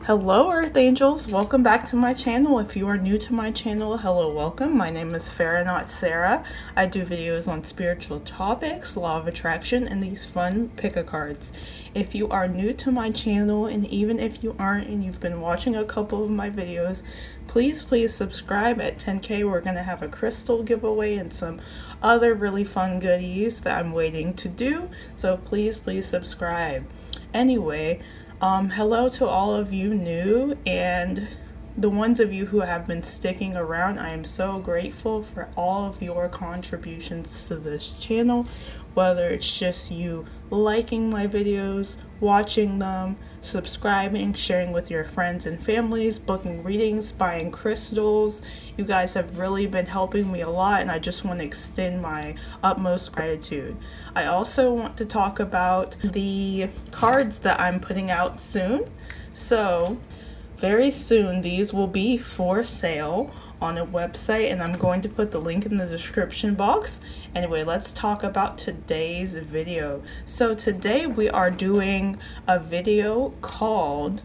Hello Earth Angels, welcome back to my channel. If you are new to my channel, hello, welcome. My name is Farrah, not Sarah. I do videos on spiritual topics, law of attraction, and these fun pick-a-cards. If you are new to my channel, and even if you aren't and you've been watching a couple of my videos, please subscribe. At 10K we're going to have a crystal giveaway and some other really fun goodies that I'm waiting to do, so please subscribe. Anyway, hello to all of you new and the ones of you who have been sticking around. I am so grateful for all of your contributions to this channel, whether it's just you liking my videos, watching them, subscribing, sharing with your friends and families, booking readings, buying crystals. You guys have really been helping me a lot, and I just want to extend my utmost gratitude. I also want to talk about the cards that I'm putting out soon. So very soon these will be for sale on a website, and I'm going to put the link in the description box. Anyway, let's talk about today's video. So today we are doing a video called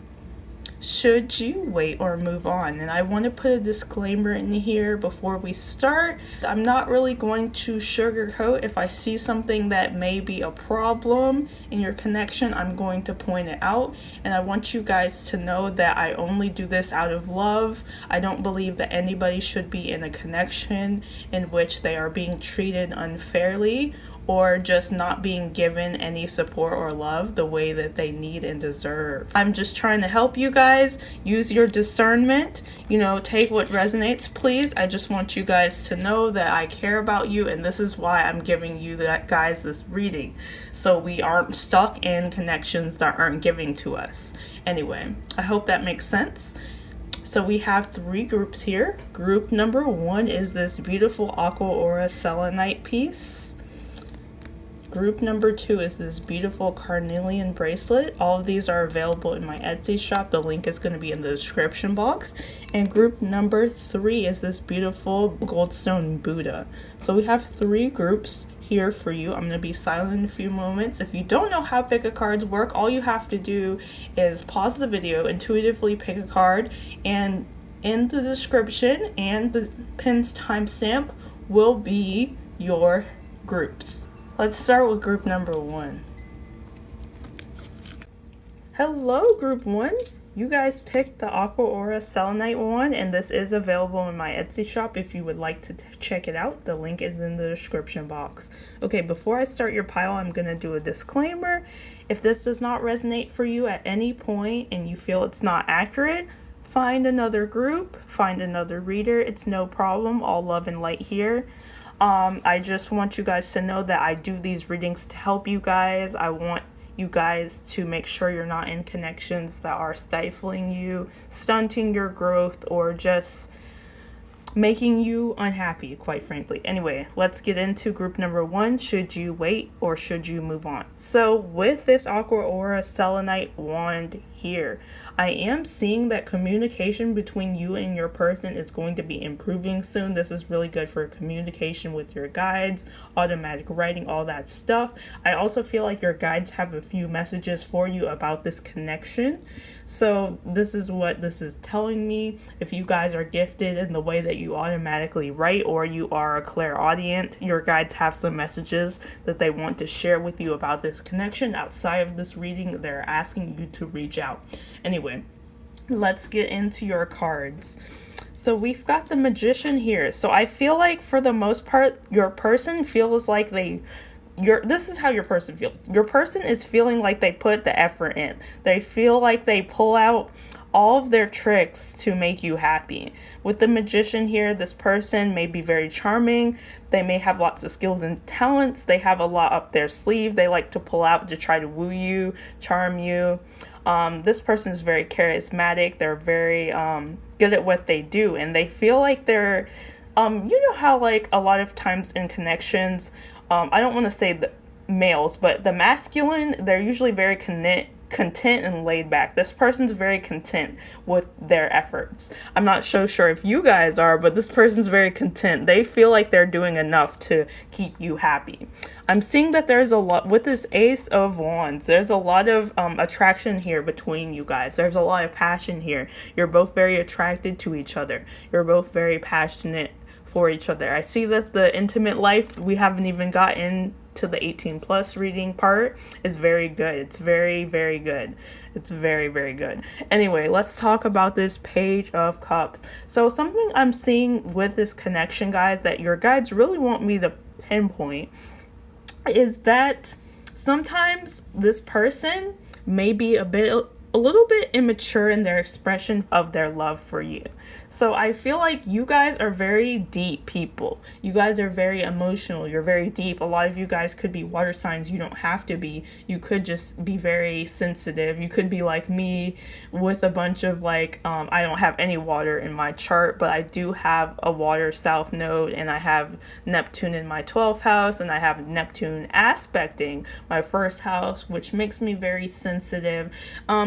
Should You Wait or Move On? And I want to put a disclaimer in here before we start. I'm not really going to sugarcoat. If I see something that may be a problem in your connection, I'm going to point it out. And I want you guys to know that I only do this out of love. I don't believe that anybody should be in a connection in which they are being treated unfairly or just not being given any support or love the way that they need and deserve. I'm just trying to help you guys. Use your discernment, take what resonates, please. I just want you guys to know that I care about you, and this is why I'm giving you guys this reading, so we aren't stuck in connections that aren't giving to us. Anyway, I hope that makes sense. So we have three groups here. Group number one is this beautiful Aqua Aura Selenite piece. Group number two is this beautiful Carnelian bracelet. All of these are available in my Etsy shop. The link is going to be in the description box. And group number three is this beautiful Goldstone Buddha. So we have three groups here for you. I'm going to be silent in a few moments. If you don't know how pick-a-cards work, all you have to do is pause the video, intuitively pick a card, and in the description and the pinned timestamp will be your groups. Let's start with group number one. Hello, group one. You guys picked the Aqua Aura Selenite one, and this is available in my Etsy shop if you would like to check it out. The link is in the description box. Okay, before I start your pile, I'm going to do a disclaimer. If this does not resonate for you at any point and you feel it's not accurate, find another group, find another reader. It's no problem. All love and light here. I just want you guys to know that I do these readings to help you guys. I want you guys to make sure you're not in connections that are stifling you, stunting your growth, or just making you unhappy, quite frankly. Anyway, let's get into group number one. Should you wait or should you move on? So with this Aqua Aura Selenite wand here, I am seeing that communication between you and your person is going to be improving soon. This is really good for communication with your guides, automatic writing, all that stuff. I also feel like your guides have a few messages for you about this connection. So this is what this is telling me. If you guys are gifted in the way that you automatically write, or you are a clairaudient, your guides have some messages that they want to share with you about this connection. Outside of this reading, they're asking you to reach out. Anyway, let's get into your cards. So we've got the Magician here. So I feel like for the most part, your person feels like this is how your person feels. Your person is feeling like they put the effort in. They feel like they pull out all of their tricks to make you happy. With the Magician here, this person may be very charming. They may have lots of skills and talents. They have a lot up their sleeve. They like to pull out to try to woo you, charm you. This person is very charismatic. They're very good at what they do, and they feel like they're you know how like a lot of times in connections, I don't want to say the males, but the masculine, they're usually very content and laid back. This person's very content with their efforts. I'm not so sure if you guys are, but this person's very content. They feel like they're doing enough to keep you happy. I'm seeing that there's a lot with this Ace of Wands. There's a lot of attraction here between you guys. There's a lot of passion here. You're both very attracted to each other. You're both very passionate for each other. I see that the intimate life, we haven't even gotten to the 18 plus reading part, is very good. It's very, very good. It's very, very good. Anyway, let's talk about this Page of Cups. So something I'm seeing with this connection, guys, that your guides really want me to pinpoint is that sometimes this person may be a little bit immature in their expression of their love for you. So I feel like you guys are very deep people. You guys are very emotional. You're very deep. A lot of you guys could be water signs. You don't have to be. You could just be very sensitive. You could be like me with a bunch of like, I don't have any water in my chart, but I do have a water south node, and I have Neptune in my 12th house, and I have Neptune aspecting my first house, which makes me very sensitive.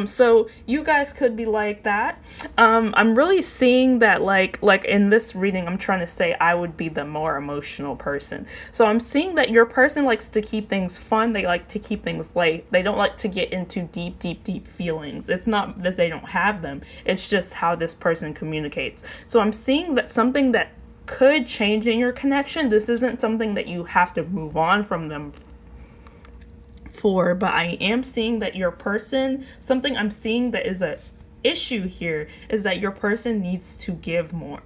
So you guys could be like that. I'm really seeing that like in this reading, I'm trying to say I would be the more emotional person. So I'm seeing that your person likes to keep things fun. They like to keep things light. They don't like to get into deep feelings. It's not that they don't have them. It's just how this person communicates. So I'm seeing that something that could change in your connection. This isn't something that you have to move on from them for, but I am seeing that your person, something I'm seeing that is a issue here is that your person needs to give more.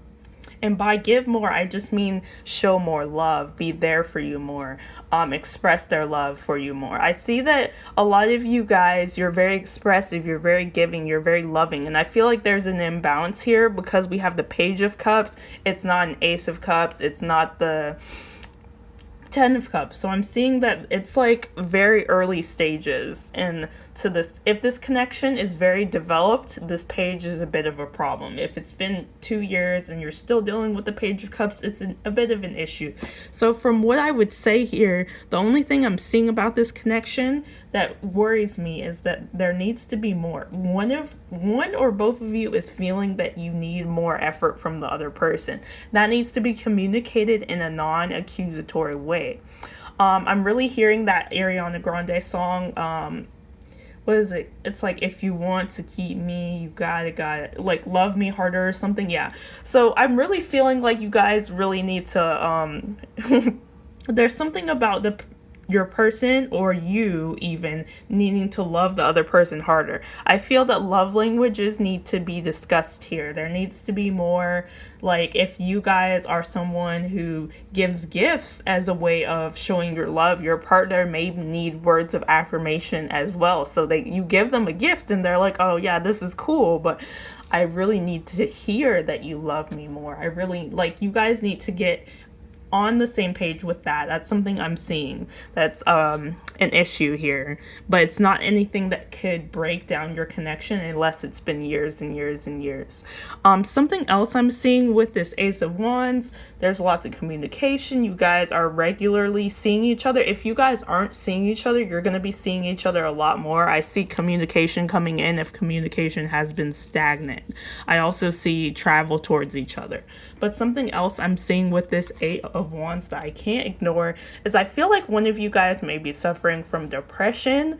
And by give more, I just mean show more love, be there for you more, express their love for you more. I see that a lot of you guys, you're very expressive, you're very giving, you're very loving. And I feel like there's an imbalance here because we have the Page of Cups. It's not an Ace of Cups. It's not the 10 of Cups. So I'm seeing that it's like very early stages, and to this, if this connection is very developed, this page is a bit of a problem. If it's been 2 years and you're still dealing with the Page of Cups, it's a bit of an issue. So from what I would say here, the only thing I'm seeing about this connection that worries me is that there needs to be more. One or both of you is feeling that you need more effort from the other person. That needs to be communicated in a non-accusatory way. I'm really hearing that Ariana Grande song, what is it? It's like, if you want to keep me, you gotta, like, love me harder or something. Yeah. So I'm really feeling like you guys really need to, there's something about your person, or you even, needing to love the other person harder. I feel that love languages need to be discussed here. There needs to be more, like, if you guys are someone who gives gifts as a way of showing your love, your partner may need words of affirmation as well. So you give them a gift and they're like, oh yeah, this is cool, but I really need to hear that you love me more. I really, like, you guys need to get on the same page with that. That's something I'm seeing that's an issue here, but it's not anything that could break down your connection unless it's been years and years and years. Something else I'm seeing with this Ace of Wands, there's lots of communication. You guys are regularly seeing each other. If you guys aren't seeing each other, you're going to be seeing each other a lot more. I see communication coming in if communication has been stagnant. I also see travel towards each other. But something else I'm seeing with this Eight of Wands that I can't ignore is I feel like one of you guys may be suffering from depression.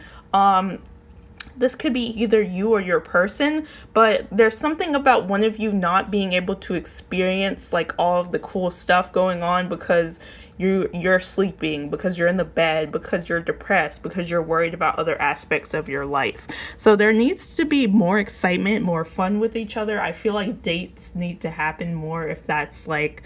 This could be either you or your person, but there's something about one of you not being able to experience like all of the cool stuff going on because you're sleeping, because you're in the bed, because you're depressed, because you're worried about other aspects of your life. So there needs to be more excitement, more fun with each other. I feel like dates need to happen more if that's like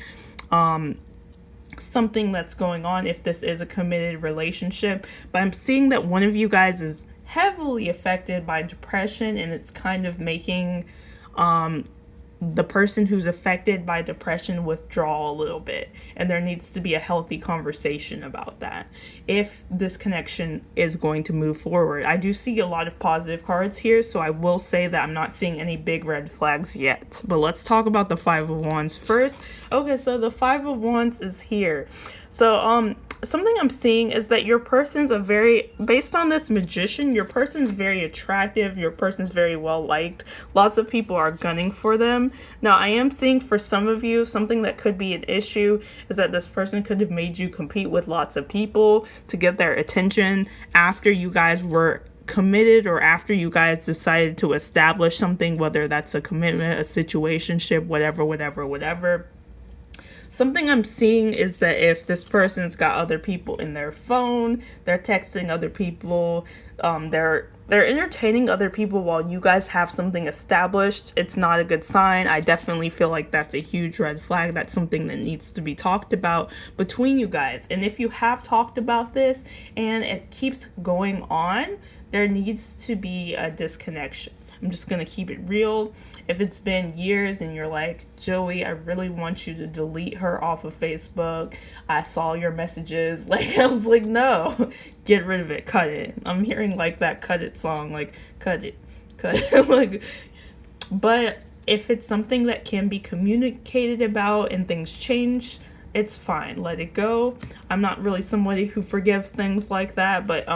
something that's going on, if this is a committed relationship. But I'm seeing that one of you guys is heavily affected by depression, and it's kind of making the person who's affected by depression withdraw a little bit, and there needs to be a healthy conversation about that if this connection is going to move forward. I do see a lot of positive cards here, so I will say that I'm not seeing any big red flags yet. But let's talk about the Five of Wands first. Okay, so the Five of Wands is here. So something I'm seeing is that your person's based on this magician, your person's very attractive, your person's very well liked. Lots of people are gunning for them. Now, I am seeing for some of you, something that could be an issue is that this person could have made you compete with lots of people to get their attention after you guys were committed or after you guys decided to establish something, whether that's a commitment, a situationship, whatever. Something I'm seeing is that if this person's got other people in their phone, they're texting other people, they're entertaining other people while you guys have something established, it's not a good sign. I definitely feel like that's a huge red flag. That's something that needs to be talked about between you guys. And if you have talked about this and it keeps going on, there needs to be a disconnection. I'm just going to keep it real. If it's been years and you're like, Joey, I really want you to delete her off of Facebook. I saw your messages. Like, I was like, no, get rid of it. Cut it. I'm hearing like that cut it song. Like, cut it. Like, but if it's something that can be communicated about and things change, it's fine. Let it go. I'm not really somebody who forgives things like that, but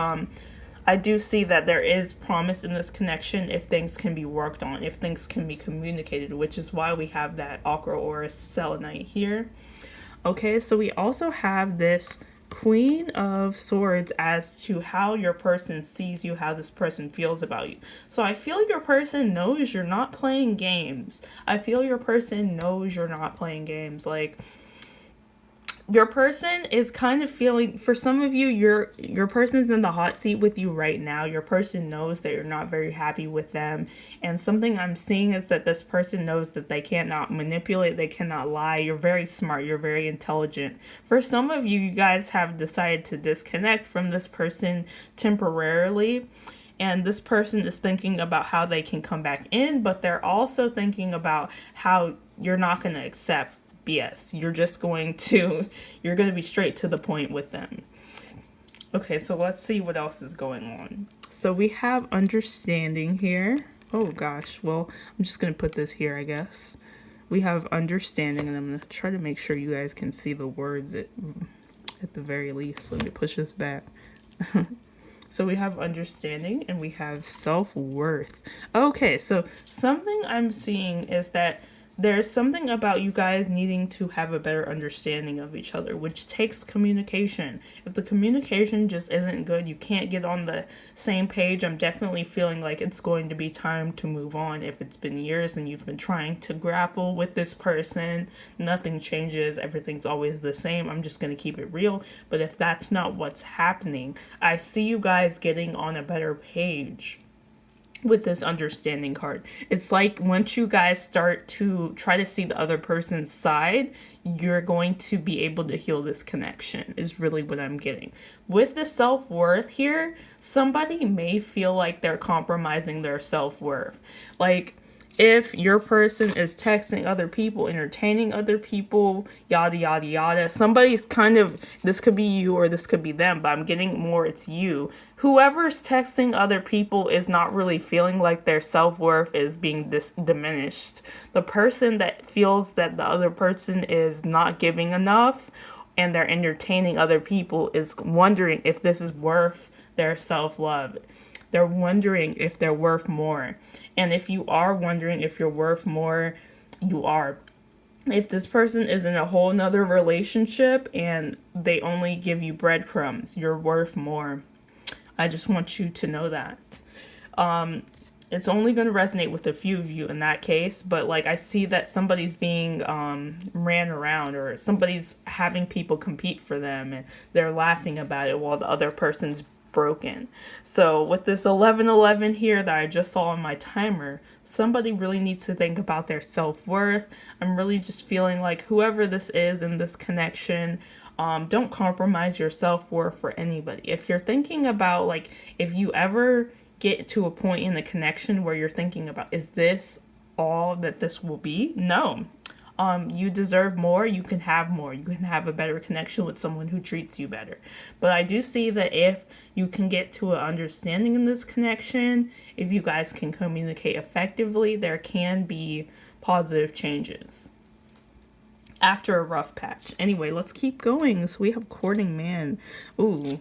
I do see that there is promise in this connection if things can be worked on, if things can be communicated, which is why we have that Aqua or Selenite here. Okay, so we also have this Queen of Swords as to how your person sees you, how this person feels about you. So I feel your person knows you're not playing games. I feel your person knows you're not playing games. Like, your person is kind of feeling, for some of you, your person's in the hot seat with you right now. Your person knows that you're not very happy with them. And something I'm seeing is that this person knows that they cannot manipulate, they cannot lie. You're very smart, you're very intelligent. For some of you, you guys have decided to disconnect from this person temporarily. And this person is thinking about how they can come back in, but they're also thinking about how you're not going to accept BS. You're going to be straight to the point with them. Okay, so let's see what else is going on. So we have understanding here. Oh gosh, well, I'm just going to put this here, I guess. We have understanding, and I'm going to try to make sure you guys can see the words at the very least. Let me push this back. So we have understanding and we have self-worth. Okay, so something I'm seeing is that there's something about you guys needing to have a better understanding of each other, which takes communication. If the communication just isn't good, you can't get on the same page, I'm definitely feeling like it's going to be time to move on. If it's been years and you've been trying to grapple with this person, nothing changes, everything's always the same, I'm just going to keep it real. But if that's not what's happening, I see you guys getting on a better page with this understanding card. It's like once you guys start to try to see the other person's side, you're going to be able to heal this connection, is really what I'm getting. With the self-worth here, somebody may feel like they're compromising their self-worth. Like, if your person is texting other people, entertaining other people, yada, yada, yada, somebody's kind of, this could be you or this could be them, but I'm getting more it's you. Whoever's texting other people is not really feeling like their self-worth is being diminished. The person that feels that the other person is not giving enough and they're entertaining other people is wondering if this is worth their self-love. They're wondering if they're worth more. And if you are wondering if you're worth more, you are. If this person is in a whole nother relationship and they only give you breadcrumbs, you're worth more. I just want you to know that. It's only going to resonate with a few of you in that case, but like I see that somebody's being ran around, or somebody's having people compete for them and they're laughing about it while the other person's broken. So with this 1111 here that I just saw on my timer, somebody really needs to think about their self-worth. I'm really just feeling like whoever this is in this connection, don't compromise your self-worth for anybody. If you're thinking about, like, if you ever get to a point in the connection where you're thinking about, is this all that this will be? No. You deserve more, you can have more, you can have a better connection with someone who treats you better. But I do see that if you can get to an understanding in this connection, if you guys can communicate effectively, there can be positive changes. after a rough patch. Anyway, let's keep going. So we have courting man. Ooh.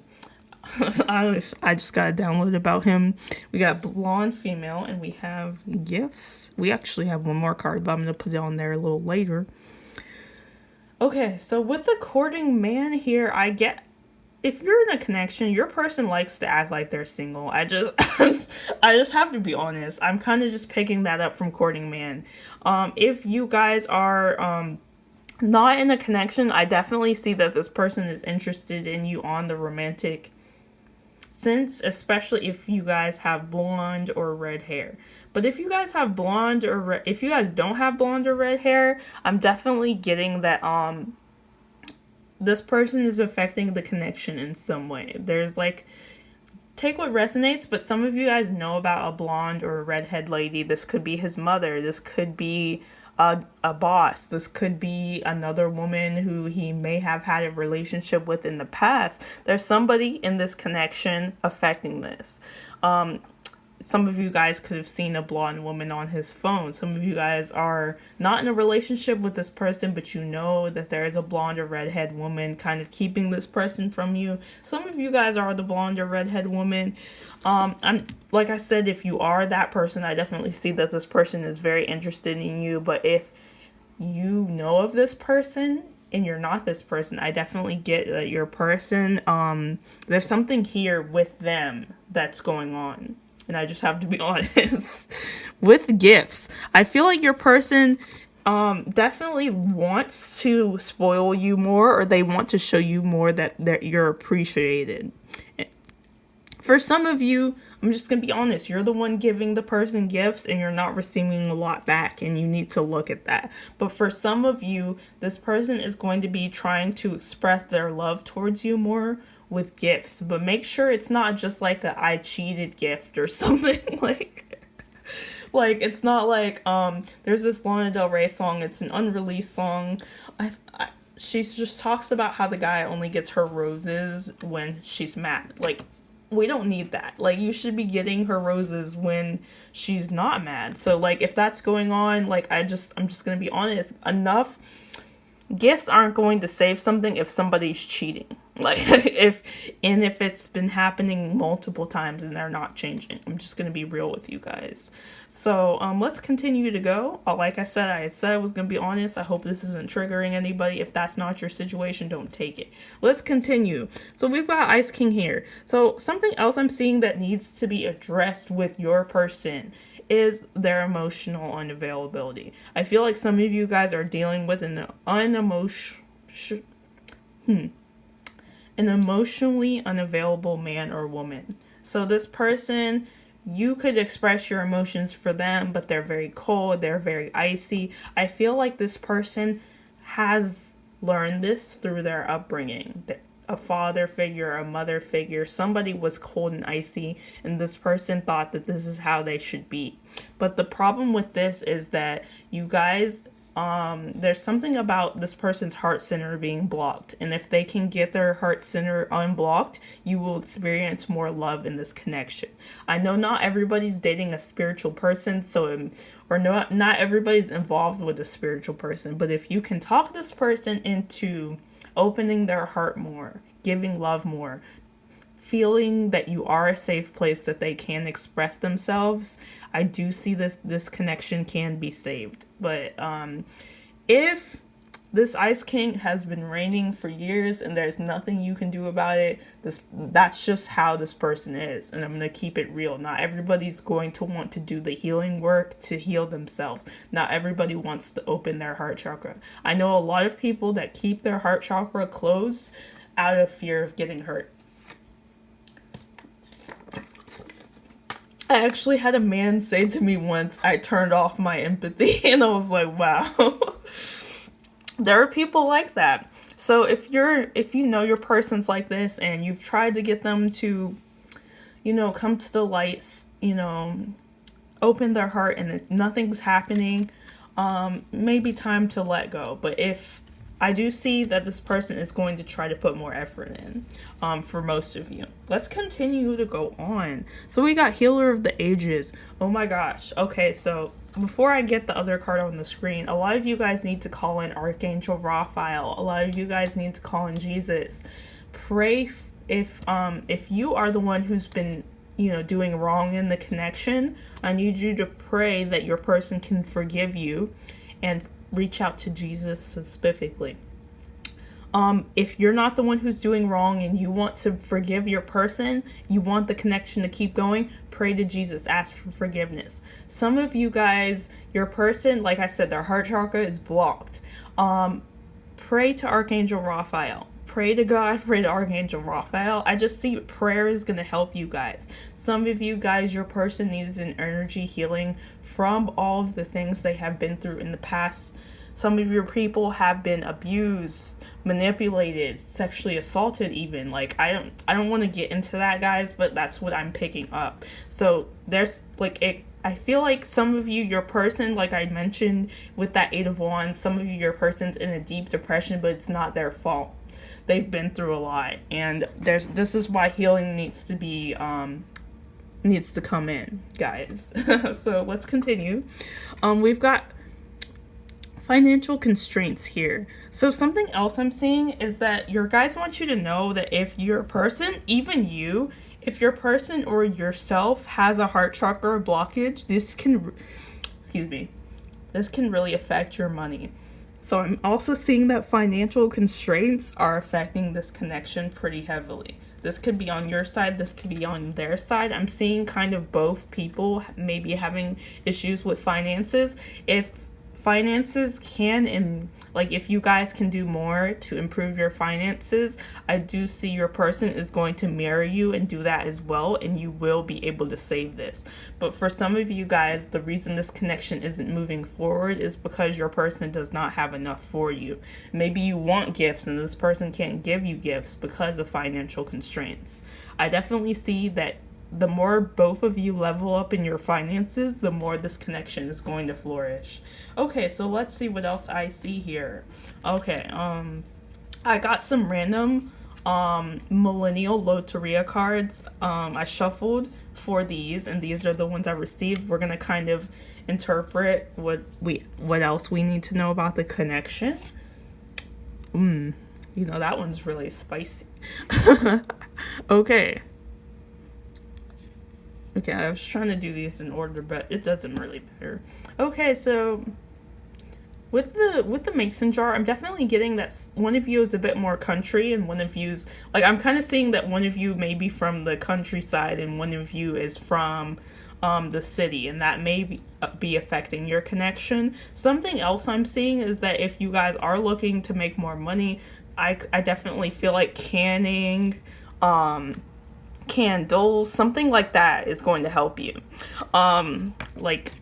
I just got a download about him. We got blonde female, and we have gifts. We actually have one more card, but I'm going to put it on there a little later. Okay, so with the courting man here, I get, if you're in a connection, your person likes to act like they're single. I just I just have to be honest. I'm kind of just picking that up from courting man. If you guys are not in a connection, I definitely see that this person is interested in you on the romantic sense, especially if you guys have blonde or red hair. But if you guys have blonde or if you guys don't have blonde or red hair, I'm definitely getting that this person is affecting the connection in some way. There's like, take what resonates, but some of you guys know about a blonde or a redhead lady. This could be his mother. This could be a boss. This could be another woman who he may have had a relationship with in the past. There's somebody in this connection affecting this. Some of you guys could have seen a blonde woman on his phone. Some of you guys are not in a relationship with this person, but you know that there is a blonde or redhead woman kind of keeping this person from you. Some of you guys are the blonde or redhead woman. I'm like I said, if you are that person, I definitely see that this person is very interested in you. But if you know of this person and you're not this person, I definitely get that your person, there's something here with them that's going on. And I just have to be honest. With gifts, I feel like your person definitely wants to spoil you more, or they want to show you more that you're appreciated. For some of you, I'm just going to be honest, you're the one giving the person gifts and you're not receiving a lot back, and you need to look at that. But for some of you, this person is going to be trying to express their love towards you more with gifts, but make sure it's not just like a I cheated gift or something. like it's not like there's this Lana Del Rey song, it's an unreleased song. She just talks about how the guy only gets her roses when she's mad. Like, we don't need that. Like, you should be getting her roses when she's not mad. So like, if that's going on, like, I'm just gonna be honest, enough gifts aren't going to save something if somebody's cheating. Like, if it's been happening multiple times and they're not changing. I'm just going to be real with you guys. So, let's continue to go. Like I said I was going to be honest. I hope this isn't triggering anybody. If that's not your situation, don't take it. Let's continue. So, we've got Ice King here. So, something else I'm seeing that needs to be addressed with your person is their emotional unavailability. I feel like some of you guys are dealing with an emotionally unavailable man or woman. So this person, you could express your emotions for them, but they're very cold, they're very icy. I feel like this person has learned this through their upbringing. A father figure, a mother figure, somebody was cold and icy, and this person thought that this is how they should be. But the problem with this is that you guys, there's something about this person's heart center being blocked, and if they can get their heart center unblocked, you will experience more love in this connection. I know not everybody's dating a spiritual person, not everybody's involved with a spiritual person, but if you can talk this person into opening their heart more, giving love more, feeling that you are a safe place that they can express themselves, I do see this connection can be saved. But if this Ice King has been reigning for years and there's nothing you can do about it, that's just how this person is. And I'm going to keep it real. Not everybody's going to want to do the healing work to heal themselves. Not everybody wants to open their heart chakra. I know a lot of people that keep their heart chakra closed out of fear of getting hurt. I actually had a man say to me once, I turned off my empathy, and I was like, wow. There are people like that. So if you know your person's like this and you've tried to get them to, come to the lights, open their heart and nothing's happening, maybe time to let go. But if I do see that this person is going to try to put more effort in, for most of you. Let's continue to go on. So we got Healer of the Ages. Oh my gosh. Okay, so before I get the other card on the screen, a lot of you guys need to call in Archangel Raphael. A lot of you guys need to call in Jesus. Pray if you are the one who's been, you know, doing wrong in the connection, I need you to pray that your person can forgive you and reach out to Jesus specifically. If you're not the one who's doing wrong and you want to forgive your person, you want the connection to keep going, pray to Jesus, ask for forgiveness. Some of you guys, your person, like I said, their heart chakra is blocked. Pray to Archangel Raphael. Pray to God, pray to Archangel Raphael. I just see prayer is going to help you guys. Some of you guys, your person needs an energy healing from all of the things they have been through in the past. Some of your people have been abused, manipulated, sexually assaulted even. Like, I don't want to get into that, guys, but that's what I'm picking up. So there's like I feel like some of you, your person, like I mentioned with that 8 of Wands, some of you, your person's in a deep depression, but it's not their fault. They've been through a lot, and this is why healing needs to come in, guys. So let's continue. We've got financial constraints here. So something else I'm seeing is that your guides want you to know that if your person, even you, if your person or yourself has a heart chakra blockage, this can really affect your money. So I'm also seeing that financial constraints are affecting this connection pretty heavily. This could be on your side, this could be on their side. I'm seeing kind of both people maybe having issues with finances. If finances can, and like if you guys can do more to improve your finances, I do see your person is going to marry you and do that as well, and you will be able to save this. But for some of you guys, the reason this connection isn't moving forward is because your person does not have enough for you. Maybe you want gifts and this person can't give you gifts because of financial constraints. I definitely see that the more both of you level up in your finances, the more this connection is going to flourish. Okay, so let's see what else I see here. Okay, I got some random millennial loteria cards. I shuffled for these, and these are the ones I received. We're gonna kind of interpret what else we need to know about the connection. You know, that one's really spicy. Okay, I was trying to do these in order, but it doesn't really matter. Okay, so with the mason jar, I'm definitely getting that one of you is a bit more country, and one of you's, like, I'm kind of seeing that one of you may be from the countryside and one of you is from the city, and that may be affecting your connection. Something else I'm seeing is that if you guys are looking to make more money, I definitely feel like canning, candles, something like that is going to help you. Like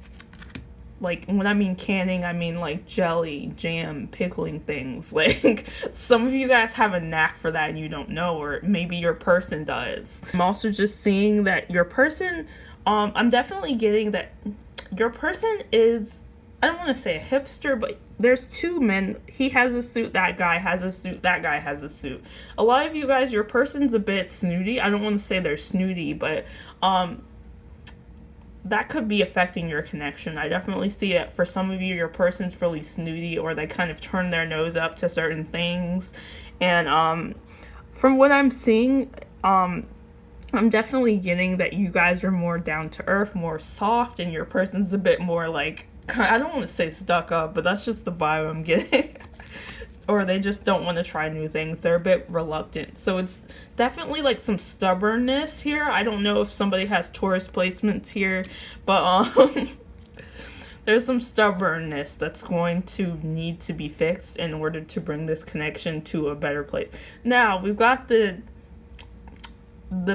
when I mean canning, I mean like jelly, jam, pickling things. Like, some of you guys have a knack for that and you don't know, or maybe your person does. I'm also just seeing that your person, I'm definitely getting that your person is, I don't want to say a hipster, but there's two men. He has a suit, that guy has a suit, that guy has a suit. A lot of you guys, your person's a bit snooty. I don't want to say they're snooty, but that could be affecting your connection. I definitely see it for some of you, your person's really snooty, or they kind of turn their nose up to certain things. And from what I'm seeing, I'm definitely getting that you guys are more down to earth, more soft, and your person's a bit more like, I don't want to say stuck up, but that's just the vibe I'm getting. Or they just don't want to try new things. They're a bit reluctant. So it's definitely like some stubbornness here. I don't know if somebody has Taurus placements here, but there's some stubbornness that's going to need to be fixed in order to bring this connection to a better place. Now, we've got the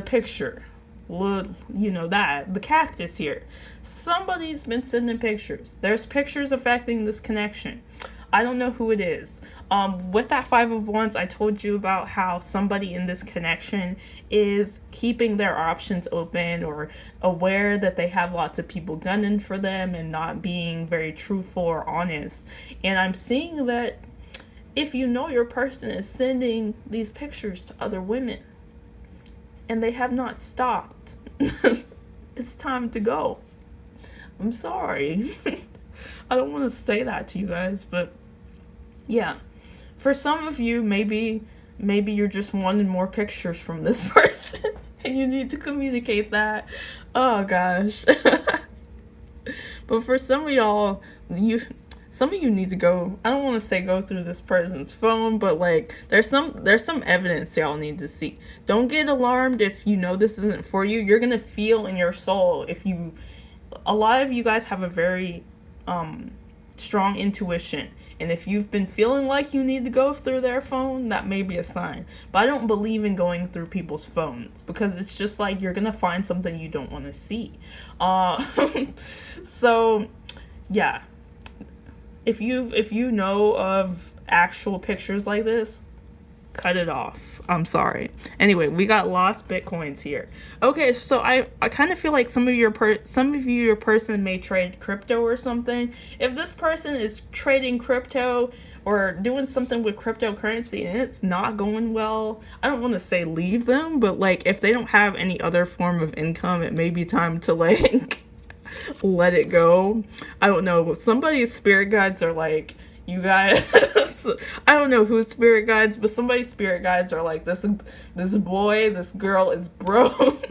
picture. You know that. The cactus here. Somebody's been sending pictures. There's pictures affecting this connection. I don't know who it is. With that 5 of Wands, I told you about how somebody in this connection is keeping their options open, or aware that they have lots of people gunning for them and not being very truthful or honest. And I'm seeing that if you know your person is sending these pictures to other women and they have not stopped, it's time to go. I'm sorry. I don't want to say that to you guys, but yeah. For some of you, maybe you're just wanting more pictures from this person and you need to communicate that. Oh gosh. But for some of y'all, some of you need to go, I don't want to say go through this person's phone, but like there's some evidence y'all need to see. Don't get alarmed if you know this isn't for you. You're going to feel in your soul a lot of you guys have a very strong intuition, and if you've been feeling like you need to go through their phone, that may be a sign. But I don't believe in going through people's phones, because it's just like you're gonna find something you don't want to see. So yeah, if you know of actual pictures like this, cut it off. I'm sorry. Anyway, we got lost bitcoins here. Okay, so I kind of feel like some of your person may trade crypto or something. If this person is trading crypto or doing something with cryptocurrency and it's not going well, I don't want to say leave them, but like if they don't have any other form of income, it may be time to like let it go. I don't know. Somebody's spirit guides are like, you guys, I don't know whose spirit guides, but somebody's spirit guides are like, this boy, this girl is broke.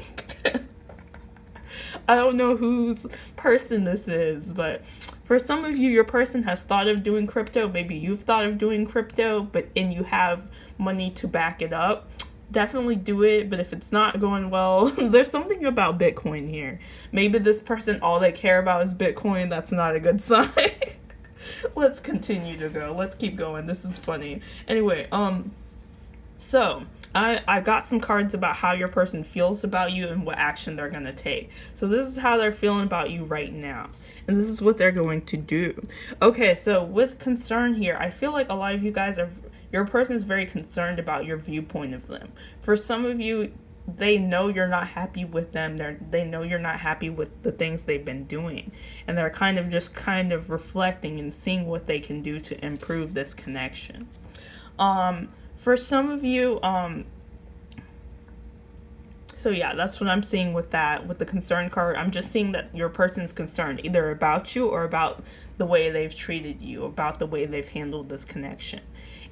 I don't know whose person this is, but for some of you, your person has thought of doing crypto. Maybe you've thought of doing crypto, and you have money to back it up. Definitely do it, but if it's not going well, there's something about Bitcoin here. Maybe this person, all they care about is Bitcoin. That's not a good sign. Let's continue to go. Let's keep going. This is funny. Anyway, so I got some cards about how your person feels about you and what action they're going to take. So this is how they're feeling about you right now. And this is what they're going to do. Okay, so with concern here, I feel like a lot of you guys your person is very concerned about your viewpoint of them. For some of you, they know you're not happy with them. They know you're not happy with the things they've been doing. And they're kind of reflecting and seeing what they can do to improve this connection. For some of you, so yeah, that's what I'm seeing with that, with the concern card. I'm just seeing that your person's concerned either about you or about the way they've treated you, about the way they've handled this connection.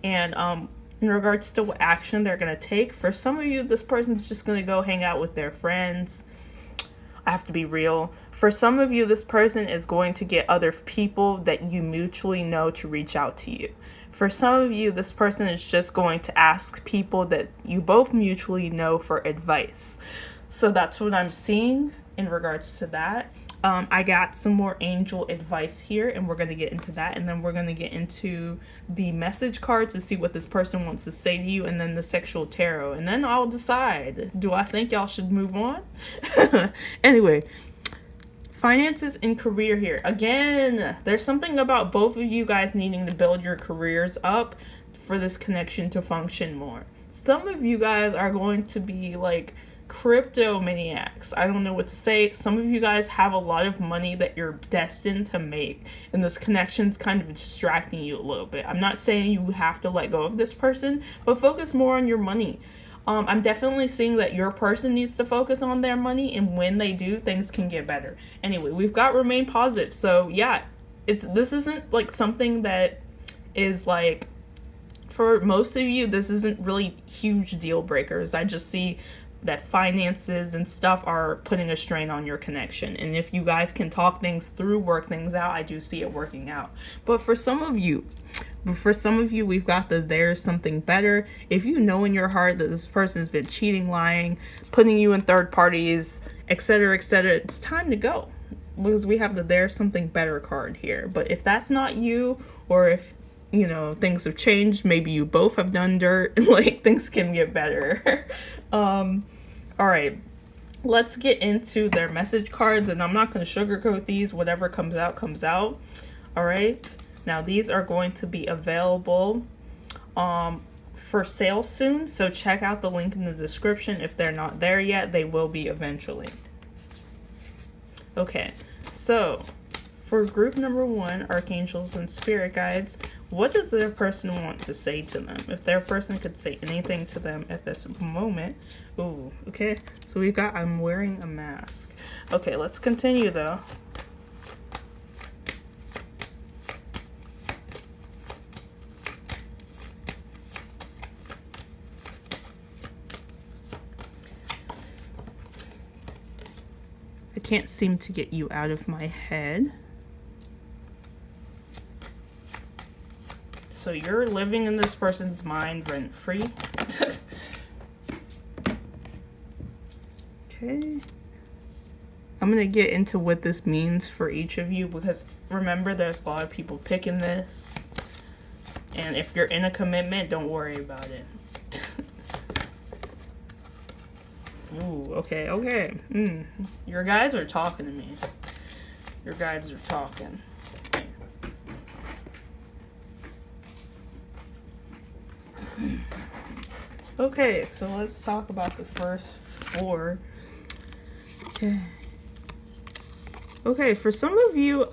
And in regards to what action they're going to take, for some of you, this person's just going to go hang out with their friends. I have to be real. For some of you, this person is going to get other people that you mutually know to reach out to you. For some of you, this person is just going to ask people that you both mutually know for advice. So that's what I'm seeing in regards to that. I got some more angel advice here, and we're going to get into that, and then we're going to get into the message cards to see what this person wants to say to you, and then the sexual tarot, and then I'll decide, do I think y'all should move on? Anyway, finances and career here. Again, there's something about both of you guys needing to build your careers up for this connection to function more. Some of you guys are going to be like crypto maniacs. I don't know what to say. Some of you guys have a lot of money that you're destined to make, and this connection's kind of distracting you a little bit. I'm not saying you have to let go of this person, but focus more on your money. I'm definitely seeing that your person needs to focus on their money, and when they do, things can get better. Anyway, we've got remain positive. So yeah, this isn't like something that is like, for most of you, this isn't really huge deal breakers. I just see that finances and stuff are putting a strain on your connection. And if you guys can talk things through, work things out, I do see it working out. But for some of you, we've got there's something better. If you know in your heart that this person has been cheating, lying, putting you in third parties, etc., it's time to go. Because we have there's something better card here. But if that's not you, or if things have changed, maybe you both have done dirt, like things can get better. All right, let's get into their message cards, and I'm not going to sugarcoat these. Whatever comes out, comes out. All right, now these are going to be available for sale soon, so check out the link in the description. If they're not there yet, they will be eventually. Okay, so for group number 1, Archangels and Spirit Guides, what does their person want to say to them? If their person could say anything to them at this moment. Ooh, okay. So we've got, I'm wearing a mask. Okay, let's continue though. can't seem to get you out of my head. So you're living in this person's mind rent-free. Okay. I'm going to get into what this means for each of you, because remember, there's a lot of people picking this. And if you're in a commitment, don't worry about it. Ooh, okay, okay. Your guides are talking to me. Your guides are talking. Okay, so let's talk about the first 4. Okay. Okay, for some of you,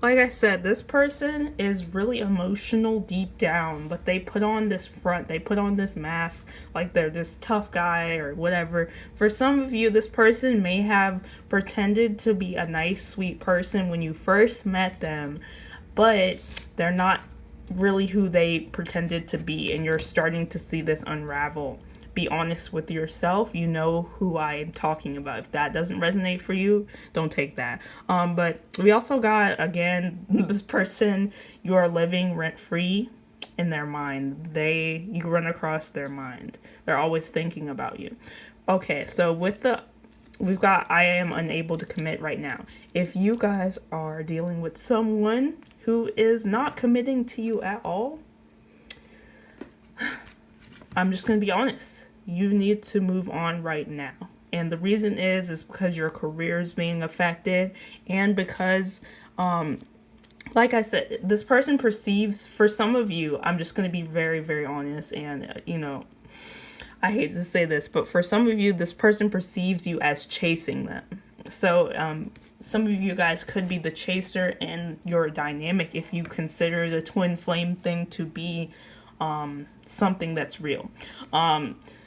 like I said, this person is really emotional deep down, but they put on this front, they put on this mask, like they're this tough guy or whatever. For some of you, this person may have pretended to be a nice, sweet person when you first met them, but they're not really who they pretended to be, and you're starting to see this unravel. Be honest with yourself. You know who I am talking about. If that doesn't resonate for you, don't take that. But we also got, again, this person, you are living rent-free in their mind. You run across their mind. They're always thinking about you. Okay, so we've got I am unable to commit right now. If you guys are dealing with someone who is not committing to you at all, I'm just going to be honest. You need to move on right now. And the reason is because your career is being affected, and because, like I said, this person perceives, for some of you, I'm just going to be very, very honest, and, I hate to say this, but for some of you, this person perceives you as chasing them. So, some of you guys could be the chaser in your dynamic if you consider the twin flame thing to be something that's real.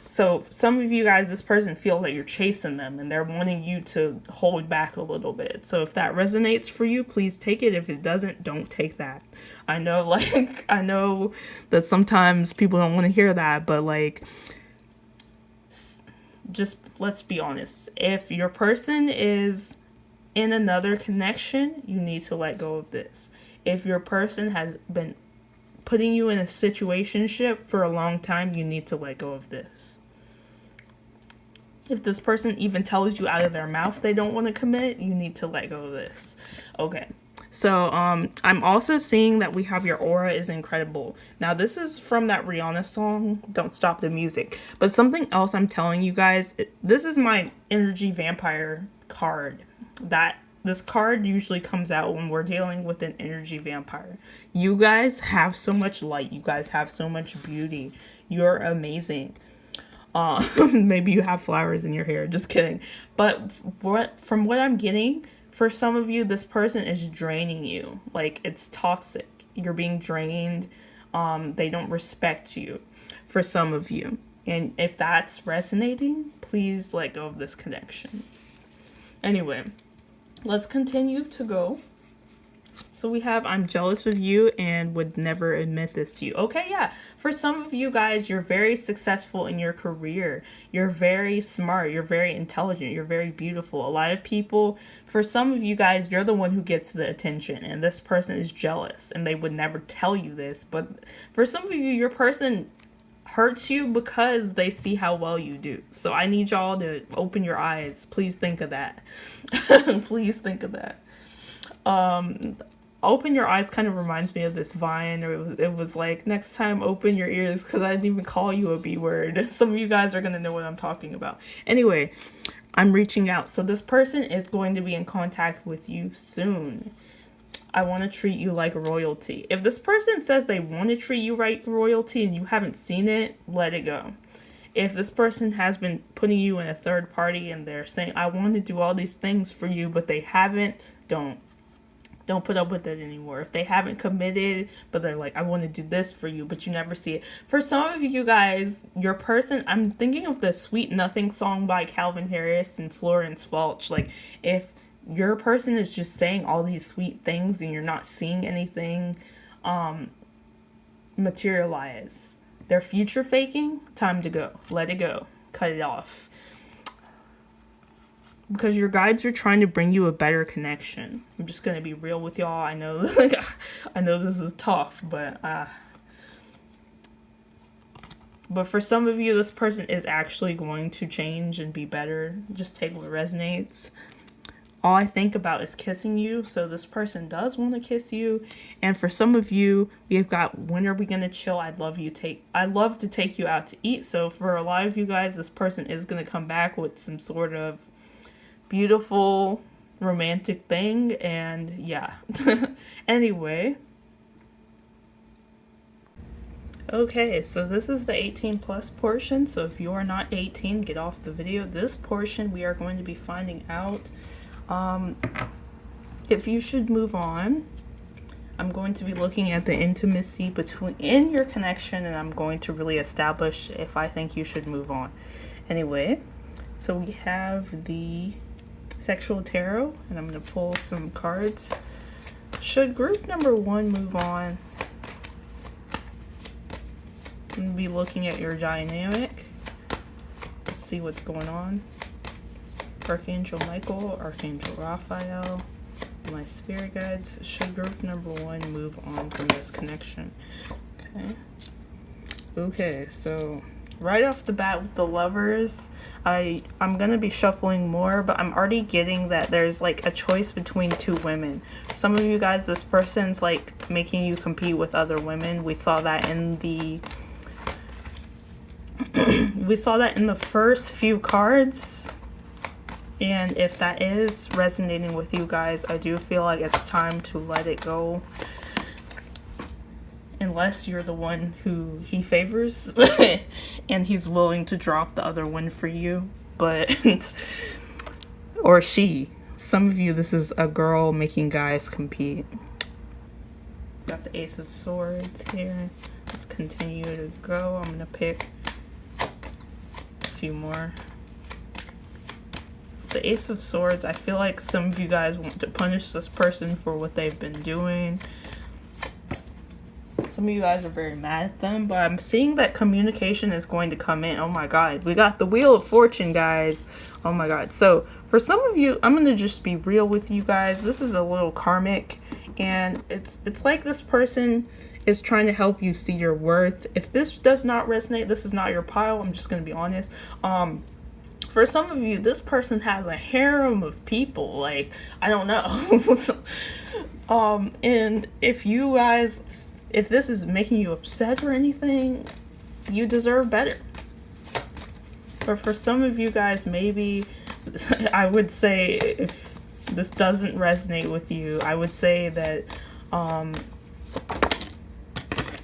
So some of you guys, this person feels like you're chasing them and they're wanting you to hold back a little bit. So if that resonates for you, please take it. If it doesn't, don't take that. I know, I know that sometimes people don't want to hear that, but just let's be honest. If your person is in another connection, you need to let go of this. If your person has been putting you in a situationship for a long time, you need to let go of this. If this person even tells you out of their mouth they don't want to commit, you need to let go of this. Okay. So, I'm also seeing that we have your aura is incredible. Now, this is from that Rihanna song, Don't Stop the Music. But something else I'm telling you guys, this is my energy vampire card. This card usually comes out when we're dealing with an energy vampire. You guys have so much light. You guys have so much beauty. You're amazing. Maybe you have flowers in your hair. Just kidding. But from what I'm getting, for some of you, this person is draining you. Like, it's toxic. You're being drained. They don't respect you. For some of you. And if that's resonating, please let go of this connection. Anyway. Let's continue to go. So we have, I'm jealous of you and would never admit this to you. Okay, yeah. For some of you guys, you're very successful in your career. You're very smart. You're very intelligent. You're very beautiful. A lot of people, for some of you guys, you're the one who gets the attention. And this person is jealous. And they would never tell you this. But for some of you, your person hurts you because they see how well you do. So I need y'all to open your eyes. Please think of that. Please think of that. Open your eyes kind of reminds me of this Vine, or it was like, next time open your ears, because I didn't even call you a B word. Some of you guys are going to know what I'm talking about. Anyway, I'm reaching out. So this person is going to be in contact with you soon. I want to treat you like royalty. If this person says they want to treat you like royalty and you haven't seen it, let it go. If this person has been putting you in a third party and they're saying, I want to do all these things for you, but they haven't, don't put up with it anymore. If they haven't committed, but they're like, I want to do this for you, but you never see it. For some of you guys, your person, I'm thinking of the Sweet Nothing song by Calvin Harris and Florence Welch. Like, if your person is just saying all these sweet things and you're not seeing anything materialize, they're future faking, time to go. Let it go. Cut it off. because your guides are trying to bring you a better connection. I'm just gonna be real with y'all. I know, I know this is tough, but for some of you, this person is actually going to change and be better. Just take what resonates. All I think about is kissing you, so this person does want to kiss you. And for some of you, we've got, when are we gonna chill? I'd love to take you out to eat. So for a lot of you guys, this person is gonna come back with some sort of beautiful romantic thing, and yeah. Anyway, okay, so this is the 18 plus portion. So if you are not 18, get off the video. This portion, we are going to be finding out if you should move on. I'm going to be looking at the intimacy in your connection, and I'm going to really establish if I think you should move on. Anyway, so we have the sexual tarot, and I'm going to pull some cards. Should group number 1 move on? I'm going to be looking at your dynamic. Let's see what's going on. Archangel Michael, Archangel Raphael, my spirit guides. Should group number 1 move on from this connection? Okay, so right off the bat with the Lovers, I'm gonna be shuffling more, but I'm already getting that there's like a choice between 2 women. Some of you guys, this person's like making you compete with other women. We saw that in the first few cards. And if that is resonating with you guys, I do feel like it's time to let it go. Unless you're the one who he favors and he's willing to drop the other one for you. But, or she. Some of you, this is a girl making guys compete. Got the Ace of Swords here. Let's continue to go. I'm going to pick a few more. The Ace of Swords, I feel like some of you guys want to punish this person for what they've been doing. Some of you guys are very mad at them, but I'm seeing that communication is going to come in. Oh my god, we got the Wheel of Fortune, guys. Oh my god. So for some of you, I'm gonna just be real with you guys. This is a little karmic, and it's like this person is trying to help you see your worth. If this does not resonate, this is not your pile. I'm just gonna be honest. For some of you, this person has a harem of people. Like, I don't know. And if you guys, if this is making you upset or anything, you deserve better. But for some of you guys, maybe, I would say, if this doesn't resonate with you, I would say that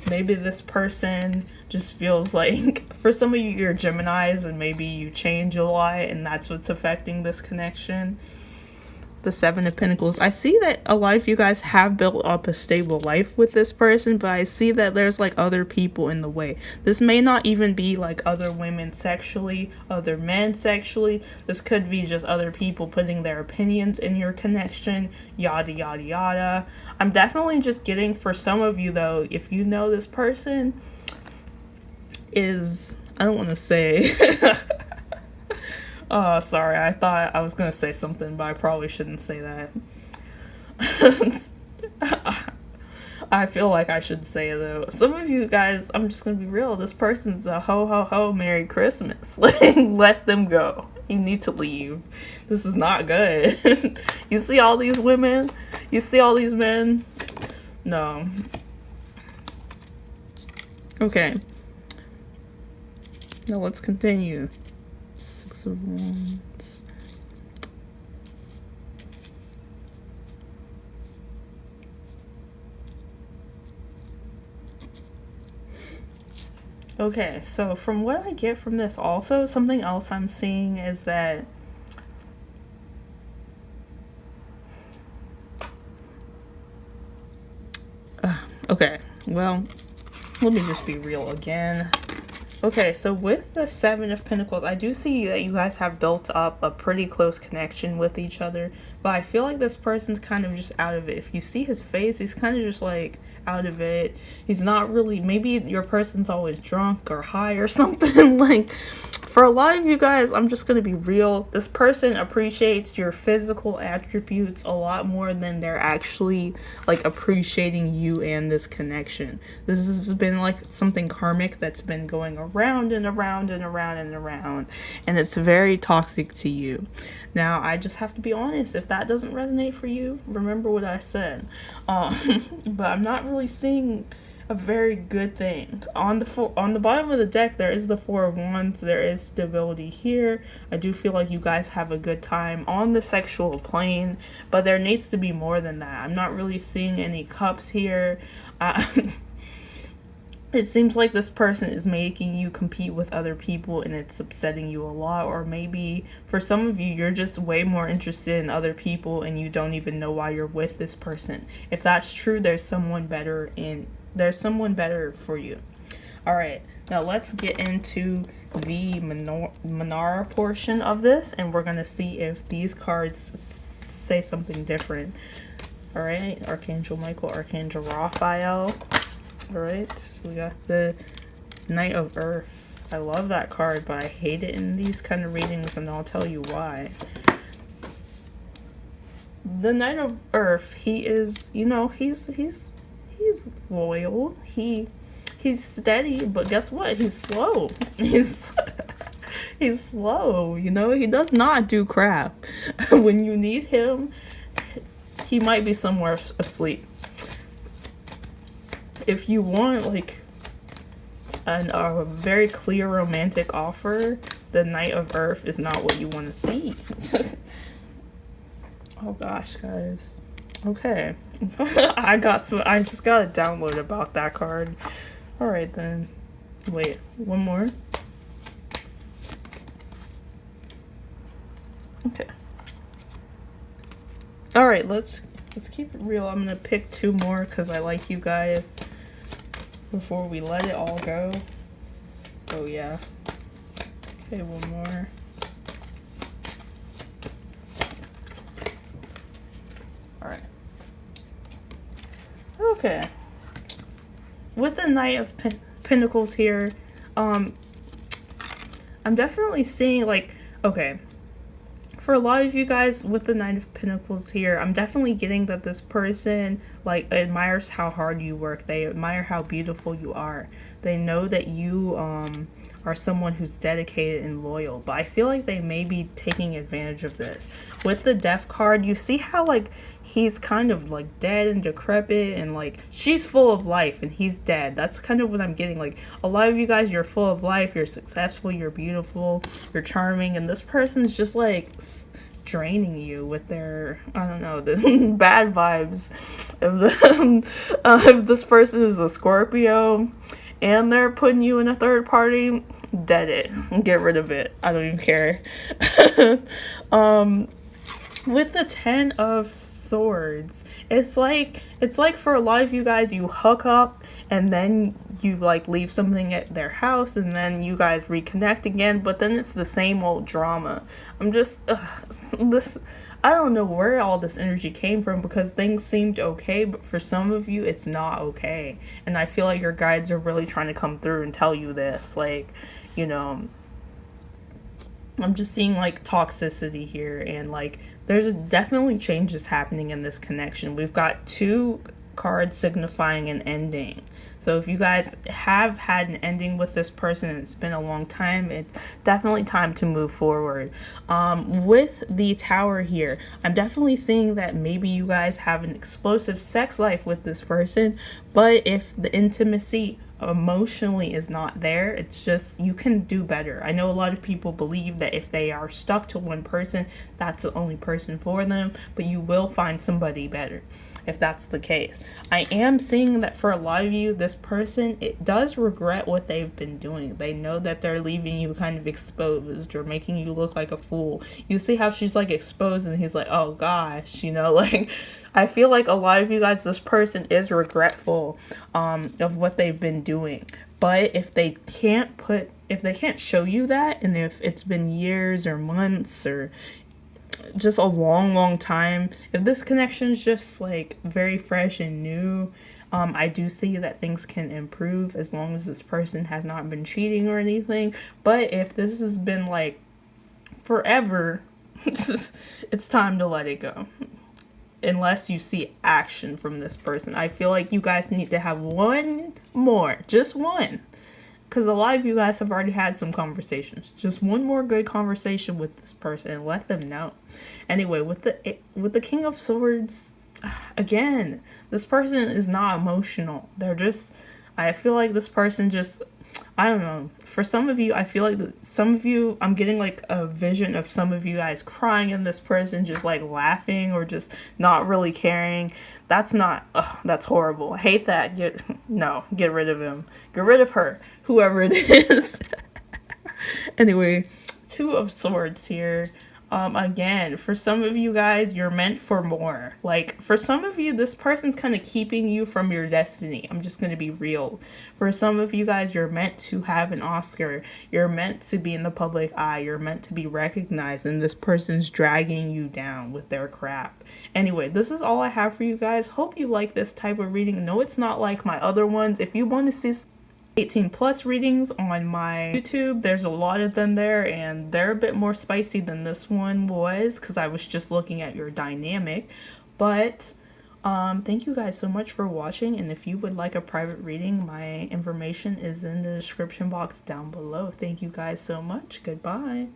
maybe this person just feels like, for some of you, you're Geminis and maybe you change a lot and that's what's affecting this connection. The Seven of Pentacles. I see that a lot of you guys have built up a stable life with this person, but I see that there's like other people in the way. This may not even be like other women sexually, other men sexually. This could be just other people putting their opinions in your connection, yada yada yada. I'm definitely just getting, for some of you though, if you know this person is, I don't want to say oh, sorry, I thought I was gonna say something, but I probably shouldn't say that. I feel like I should say it though. Some of you guys, I'm just gonna be real, this person's a ho ho ho Merry Christmas. Let them go. You need to leave. This is not good. You see all these women? You see all these men? No. Okay. Now let's continue. Six of Wands. Okay, so from what I get from this also, something else I'm seeing is that okay, well, let me just be real again. Okay, so with the Seven of Pentacles, I do see that you guys have built up a pretty close connection with each other, but I feel like this person's kind of just out of it. If you see his face, he's kind of just like out of it. He's not really, maybe your person's always drunk or high or something. Like, for a lot of you guys, I'm just going to be real. This person appreciates your physical attributes a lot more than they're actually like appreciating you and this connection. This has been like something karmic that's been going around and around and around and around, and it's very toxic to you. Now, I just have to be honest. If that doesn't resonate for you, remember what I said. But I'm not really seeing a very good thing. On the bottom of the deck, there is the Four of Wands. There is stability here. I do feel like you guys have a good time on the sexual plane, but there needs to be more than that. I'm not really seeing any cups here. It seems like this person is making you compete with other people, and it's upsetting you a lot. Or maybe for some of you, you're just way more interested in other people and you don't even know why you're with this person. If that's true, there's someone better for you. All right, now let's get into the Manara portion of this, and we're gonna see if these cards say something different. All right, Archangel Michael, Archangel Raphael. All right, so we got the Knight of Earth. I love that card, but I hate it in these kind of readings, and I'll tell you why. The Knight of Earth, he is, you know, he's loyal. He's steady, but guess what? He's slow. He's slow, you know? He does not do crap. When you need him, he might be somewhere asleep. If you want like a very clear romantic offer, the Knight of Earth is not what you want to see. Oh gosh, guys. Okay. I just got a download about that card. All right then. Wait, one more. Okay. All right, let's keep it real. I'm gonna pick two more because I like you guys before we let it all go. Oh yeah. Okay, one more. All right. Okay. With the Knight of Pentacles here, I'm definitely seeing like, okay, for a lot of you guys with the Knight of Pentacles here, I'm definitely getting that this person like admires how hard you work. They admire how beautiful you are. They know that you are someone who's dedicated and loyal, but I feel like they may be taking advantage of this. With the Death card, you see how like he's kind of like dead and decrepit, and like she's full of life and he's dead. That's kind of what I'm getting. Like a lot of you guys, you're full of life, you're successful, you're beautiful, you're charming, and this person's just like draining you with their, I don't know, the bad vibes. If this person is a Scorpio and they're putting you in a third party, dead it. Get rid of it. I don't even care. With the Ten of Swords, it's like for a lot of you guys, you hook up and then you like leave something at their house and then you guys reconnect again, but then it's the same old drama. I'm just I don't know where all this energy came from, because things seemed okay, but for some of you it's not okay, and I feel like your guides are really trying to come through and tell you this. Like, you know, I'm just seeing like toxicity here, and like there's definitely changes happening in this connection. We've got two cards signifying an ending. So if you guys have had an ending with this person and it's been a long time, it's definitely time to move forward. With the Tower here, I'm definitely seeing that maybe you guys have an explosive sex life with this person, but if the intimacy emotionally is not there, it's just, you can do better. I know a lot of people believe that if they are stuck to one person, that's the only person for them, but you will find somebody better if that's the case. I am seeing that for a lot of you, this person, it does regret what they've been doing. They know that they're leaving you kind of exposed or making you look like a fool. You see how she's like exposed and he's like, oh gosh, you know, like I feel like a lot of you guys, this person is regretful of what they've been doing. But if they can't show you that, and if it's been years or months or just a long time, if this connection is just like very fresh and new, I do see that things can improve as long as this person has not been cheating or anything. But if this has been like forever, it's time to let it go. Unless you see action from this person. I feel like you guys need to have one more, just one. Because a lot of you guys have already had some conversations. Just one more good conversation with this person and let them know. Anyway, with the King of Swords, again, this person is not emotional. They're just, I feel like this person just, I don't know. For some of you, I feel like some of you, I'm getting like a vision of some of you guys crying and this person just like laughing or just not really caring. That's not, that's horrible. I hate that. Get rid of him. Get rid of her. Whoever it is. Anyway, Two of Swords here. Again, for some of you guys, you're meant for more. Like, for some of you, this person's kind of keeping you from your destiny. I'm just going to be real. For some of you guys, you're meant to have an Oscar. You're meant to be in the public eye. You're meant to be recognized. And this person's dragging you down with their crap. Anyway, this is all I have for you guys. Hope you like this type of reading. No, it's not like my other ones. If you want to see 18 plus readings on my YouTube, there's a lot of them there, and they're a bit more spicy than this one was because I was just looking at your dynamic. But thank you guys so much for watching, and if you would like a private reading, my information is in the description box down below. Thank you guys so much. Goodbye.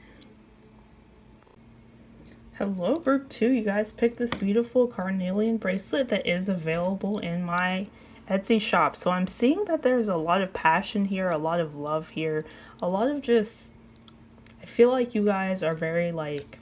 Hello group 2, you guys picked this beautiful Carnelian bracelet that is available in my Etsy shop. So I'm seeing that there's a lot of passion here, a lot of love here, a lot of just, I feel like you guys are very like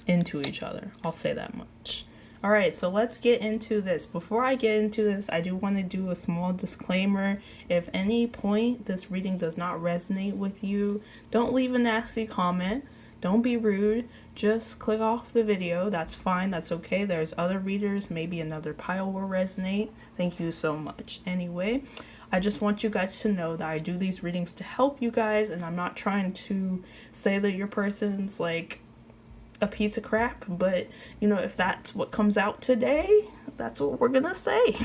into each other. I'll say that much. All right, so let's get into this. Before I get into this, I do want to do a small disclaimer. If any point this reading does not resonate with you, don't leave a nasty comment. Don't be rude. Just click off the video. That's fine. That's okay. There's other readers. Maybe another pile will resonate. Thank you so much. Anyway, I just want you guys to know that I do these readings to help you guys, and I'm not trying to say that your person's like a piece of crap, but you know, if that's what comes out today, that's what we're gonna say.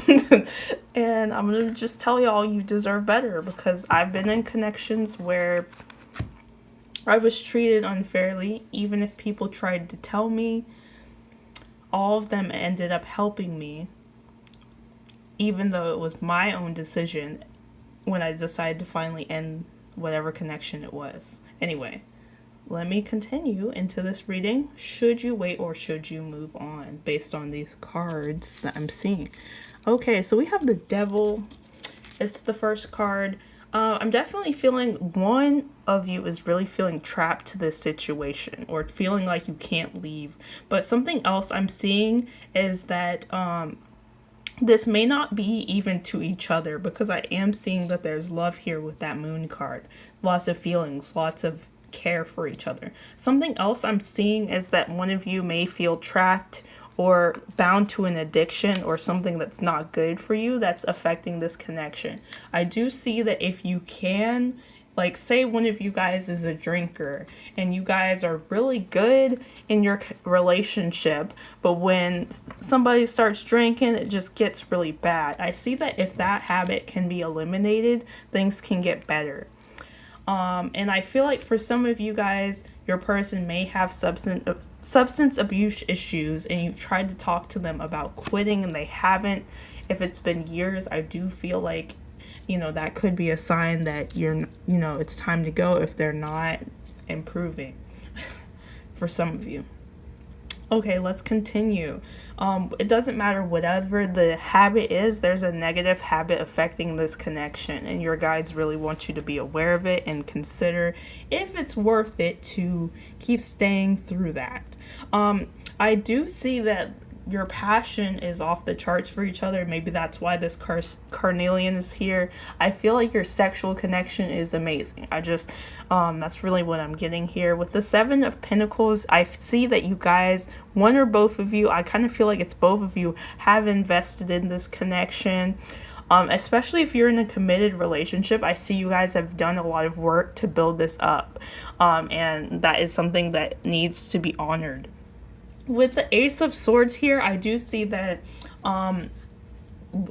And I'm gonna just tell y'all you deserve better, because I've been in connections where I was treated unfairly. Even if people tried to tell me, all of them ended up helping me, even though it was my own decision when I decided to finally end whatever connection it was. Anyway, let me continue into this reading. Should you wait or should you move on, based on these cards that I'm seeing? Okay, so we have the Devil. It's the first card. I'm definitely feeling one of you is really feeling trapped to this situation, or feeling like you can't leave. But something else I'm seeing is that this may not be even to each other, because I am seeing that there's love here with that Moon card. Lots of feelings, lots of care for each other. Something else I'm seeing is that one of you may feel trapped or bound to an addiction or something that's not good for you that's affecting this connection. I do see that if you can, like, say one of you guys is a drinker and you guys are really good in your relationship, but when somebody starts drinking, it just gets really bad. I see that if that habit can be eliminated, things can get better. And I feel like for some of you guys, your person may have substance abuse issues, and you've tried to talk to them about quitting and they haven't. If it's been years, I do feel like, you know, that could be a sign that it's time to go if they're not improving for some of you. Okay, let's continue. It doesn't matter whatever the habit is, there's a negative habit affecting this connection, and your guides really want you to be aware of it and consider if it's worth it to keep staying through that. I do see that your passion is off the charts for each other. Maybe that's why this Carnelian is here. I feel like your sexual connection is amazing. That's really what I'm getting here. With the Seven of Pentacles, I see that you guys, one or both of you, I kind of feel like it's both of you, have invested in this connection. Especially if you're in a committed relationship, I see you guys have done a lot of work to build this up. And that is something that needs to be honored. With the Ace of Swords here, I do see that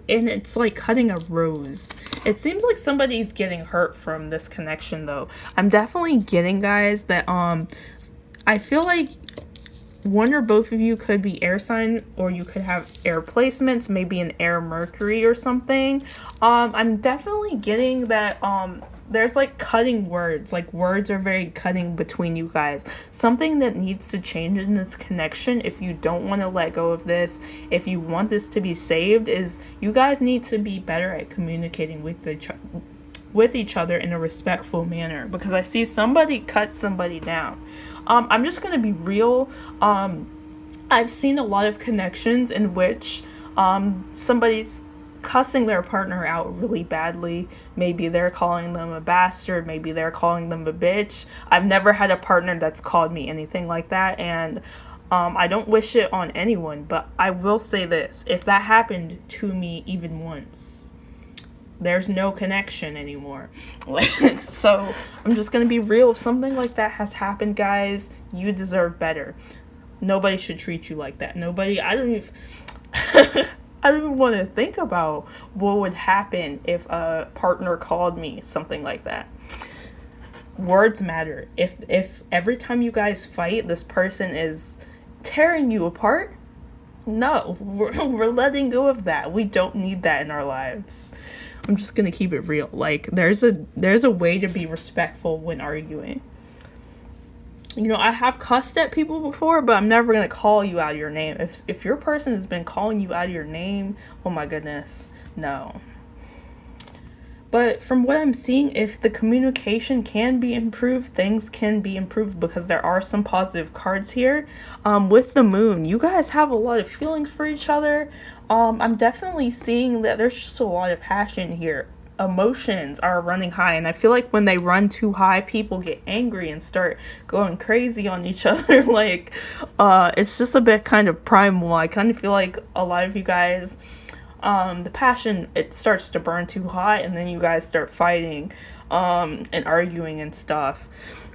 and it's like cutting a rose. It seems like somebody's getting hurt from this connection, though. I'm definitely getting, guys, that I feel like one or both of you could be air sign, or you could have air placements, maybe an air Mercury or something. I'm definitely getting that there's like cutting words. Like words are very cutting between you guys. Something that needs to change in this connection, if you don't want to let go of this, if you want this to be saved, is you guys need to be better at communicating with each other in a respectful manner, because I see somebody cut somebody down. I'm just gonna be real. I've seen a lot of connections in which somebody's cussing their partner out really badly. Maybe they're calling them a bastard, maybe they're calling them a bitch. I've never had a partner that's called me anything like that, and I don't wish it on anyone, but I will say this: if that happened to me even once, there's no connection anymore. So I'm just gonna be real. If something like that has happened, guys, you deserve better. Nobody should treat you like that. Nobody. I don't even I don't even want to think about what would happen if a partner called me something like that. Words matter. If every time you guys fight, this person is tearing you apart, no, we're letting go of that. We don't need that in our lives. I'm just gonna keep it real. Like, there's a way to be respectful when arguing. You know, I have cussed at people before, but I'm never gonna call you out of your name. If your person has been calling you out of your name, oh my goodness, no. But from what I'm seeing, if the communication can be improved, things can be improved, because there are some positive cards here. With the moon, you guys have a lot of feelings for each other. I'm definitely seeing that there's just a lot of passion here. Emotions are running high, and I feel like when they run too high, people get angry and start going crazy on each other. Like, it's just a bit kind of primal. I kind of feel like a lot of you guys, the passion, it starts to burn too hot, and then you guys start fighting and arguing and stuff.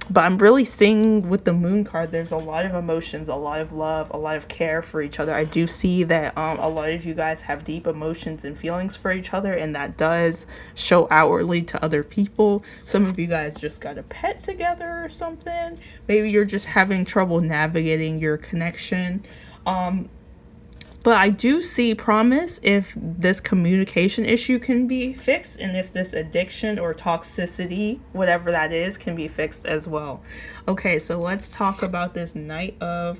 But I'm really seeing with the moon card, there's a lot of emotions, a lot of love, a lot of care for each other. I do see that a lot of you guys have deep emotions and feelings for each other, and that does show outwardly to other people. Some of you guys just got a pet together or something. Maybe you're just having trouble navigating your connection. But I do see promise if this communication issue can be fixed, and if this addiction or toxicity, whatever that is, can be fixed as well. Okay, so let's talk about this Knight of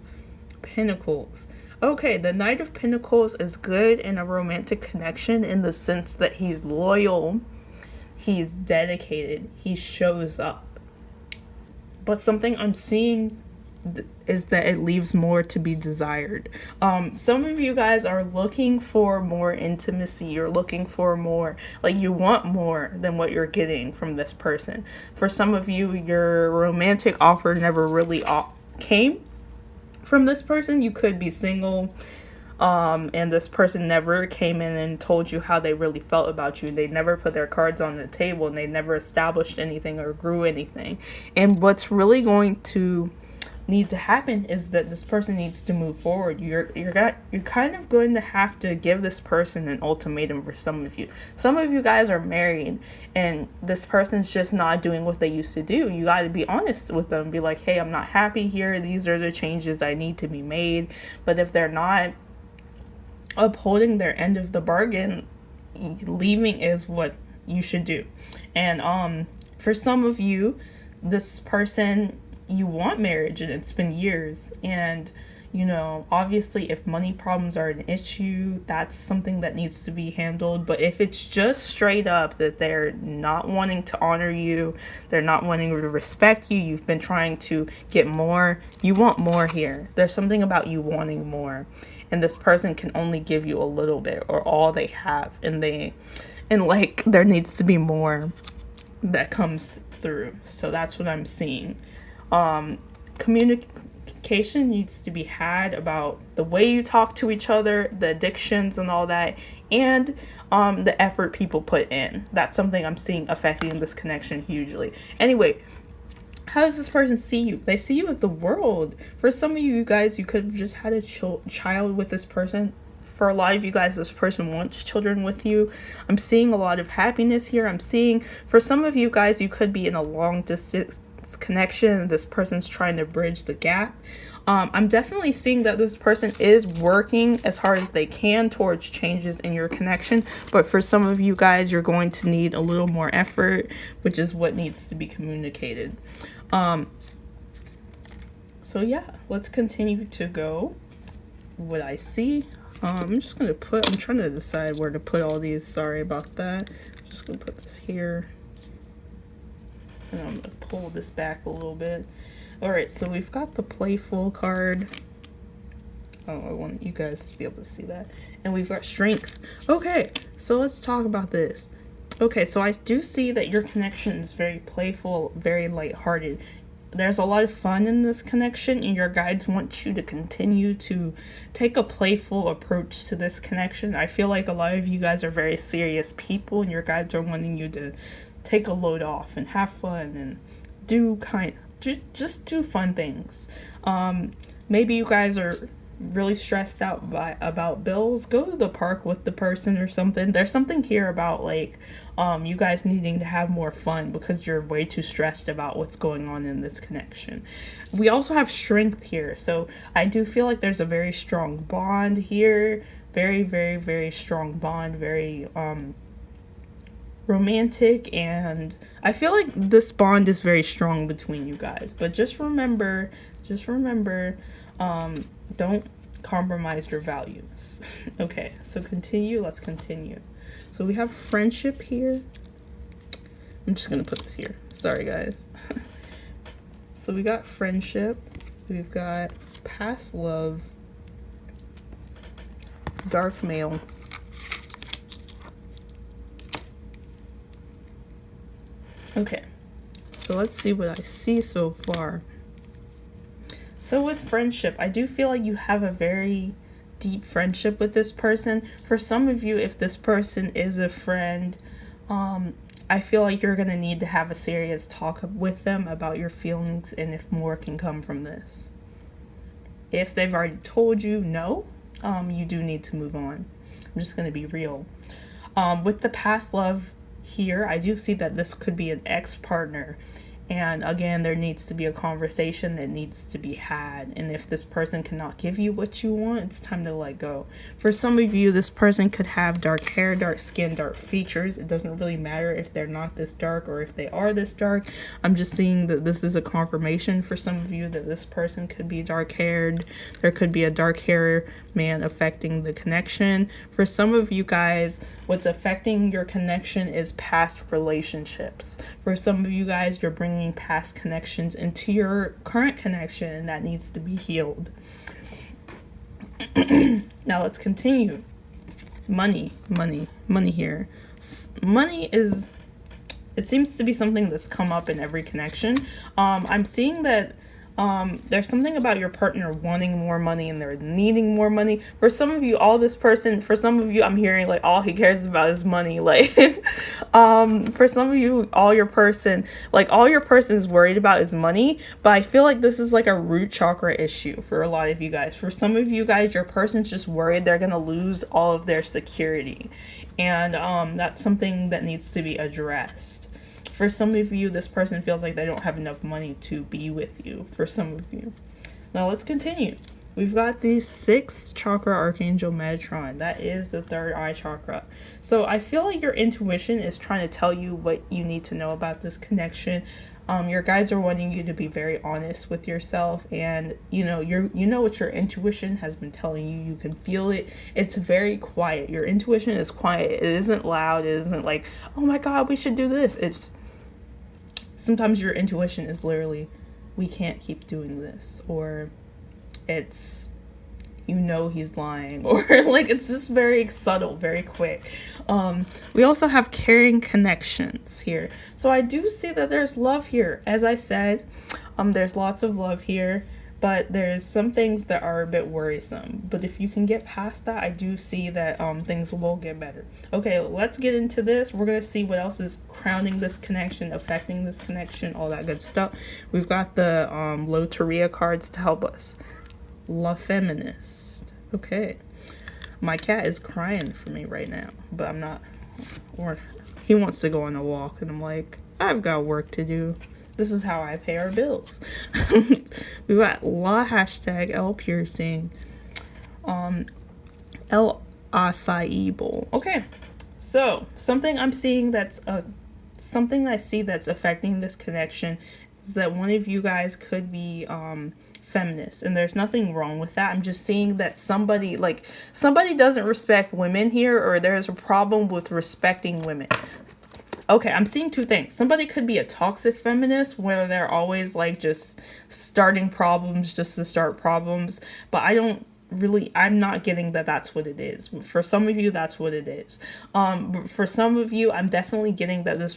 Pentacles. Okay, the Knight of Pentacles is good in a romantic connection in the sense that he's loyal, he's dedicated, he shows up. But something I'm seeing is that it leaves more to be desired. Some of you guys are looking for more intimacy. You're looking for more, like you want more than what you're getting from this person. For some of you, your romantic offer never really came from this person. You could be single, and this person never came in and told you how they really felt about you. They never put their cards on the table, and they never established anything or grew anything. And what's really going to need to happen is that this person needs to move forward. You're kind of going to have to give this person an ultimatum. For some of you guys are married, and this person's just not doing what they used to do. You got to be honest with them, be like, hey, I'm not happy here, these are the changes I need to be made. But if they're not upholding their end of the bargain, leaving is what you should do. And for some of you, this person, you want marriage, and it's been years, and you know, obviously if money problems are an issue, that's something that needs to be handled. But if it's just straight up that they're not wanting to honor you, they're not wanting to respect you, you've been trying to get more, you want more here. There's something about you wanting more, and this person can only give you a little bit or all they have, and like there needs to be more that comes through. So that's what I'm seeing. Communication needs to be had about the way you talk to each other, the addictions and all that, and the effort people put in. That's something I'm seeing affecting this connection hugely. Anyway, how does this person see you? They see you as the world. For some of you guys, you could have just had a child with this person for a lot of you guys, this person wants children with you. I'm seeing a lot of happiness here. I'm seeing, for some of you guys, you could be in a long distance connection. This person's trying to bridge the gap. I'm definitely seeing that this person is working as hard as they can towards changes in your connection. But for some of you guys, you're going to need a little more effort, which is what needs to be communicated. So yeah, let's continue to go. What I see, I'm just going to put, I'm trying to decide where to put all these. Sorry about that. I'm just going to put this here. And I'm going to pull this back a little bit. Alright, so we've got the playful card. Oh, I want you guys to be able to see that. And we've got strength. Okay, so let's talk about this. Okay, so I do see that your connection is very playful, very lighthearted. There's a lot of fun in this connection, and your guides want you to continue to take a playful approach to this connection. I feel like a lot of you guys are very serious people, and your guides are wanting you to take a load off and have fun and do just do fun things. Maybe you guys are really stressed out about bills. Go to the park with the person or something. There's something here about like you guys needing to have more fun because you're way too stressed about what's going on in this connection. We also have strength here, so I do feel like there's a very strong bond here. Very, very, very strong bond. Very romantic, and I feel like this bond is very strong between you guys. But just remember, don't compromise your values. Okay, so let's continue. So we have friendship here. I'm just gonna put this here. Sorry guys. So we got friendship, we've got past love, dark male, okay, so let's see what I see so far. So with friendship, I do feel like you have a very deep friendship with this person. For some of you, if this person is a friend, I feel like you're going to need to have a serious talk with them about your feelings and if more can come from this. If they've already told you no, you do need to move on. I'm just going to be real. With the past love here, I do see that this could be an ex-partner. And again, there needs to be a conversation that needs to be had. And if this person cannot give you what you want, it's time to let go. For some of you, this person could have dark hair, dark skin, dark features. It doesn't really matter if they're not this dark or if they are this dark. I'm just seeing that this is a confirmation for some of you that this person could be dark haired. There could be a dark hair man affecting the connection. For some of you guys, what's affecting your connection is past relationships. For some of you guys, you're bringing past connections into your current connection, and that needs to be healed. Now let's continue. Money here. Money is, it seems to be something that's come up in every connection. I'm seeing that there's something about your partner wanting more money and they're needing more money. For some of you, for some of you, I'm hearing like all he cares about is money. Like, for some of you, all your person is worried about is money. But I feel like this is like a root chakra issue for a lot of you guys. For some of you guys, your person's just worried they're going to lose all of their security. And that's something that needs to be addressed. For some of you, this person feels like they don't have enough money to be with you. For some of you. Now let's continue. We've got the 6th chakra, Archangel Metatron. That is the 3rd eye chakra. So I feel like your intuition is trying to tell you what you need to know about this connection. Your guides are wanting you to be very honest with yourself, and you know what your intuition has been telling you. You can feel it. It's very quiet. Your intuition is quiet. It isn't loud. It isn't like, oh my God, we should do this. It's sometimes your intuition is literally, we can't keep doing this, or it's, he's lying, or like it's just very subtle, very quick. We also have caring connections here. So I do see that there's love here. As I said, there's lots of love here, but there's some things that are a bit worrisome. But if you can get past that, I do see that things will get better. Okay, let's get into this. We're going to see what else is crowning this connection, affecting this connection, all that good stuff. We've got the Loteria cards to help us. La Feminist. Okay. My cat is crying for me right now, but I'm not, or he wants to go on a walk, and I'm like, I've got work to do. This is how I pay our bills. We got la hashtag L piercing. El acai bowl. Okay, so something I'm seeing something I see that's affecting this connection is that one of you guys could be feminist, and there's nothing wrong with that. I'm just seeing that somebody doesn't respect women here, or there's a problem with respecting women. Okay, I'm seeing two things. Somebody could be a toxic feminist, where they're always like just starting problems just to start problems, but I'm not getting that that's what it is. For some of you, that's what it is. For some of you, I'm definitely getting that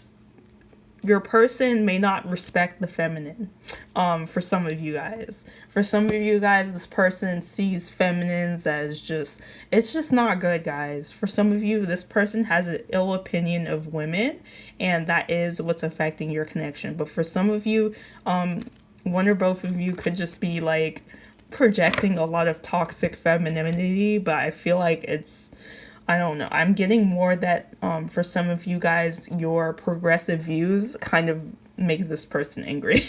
your person may not respect the feminine. For some of you guys. This person sees feminines as it's just not good, guys. For some of you, this person has an ill opinion of women, and that is what's affecting your connection. But for some of you, one or both of you could just be like projecting a lot of toxic femininity, but I feel like I don't know. I'm getting more that for some of you guys, your progressive views kind of make this person angry.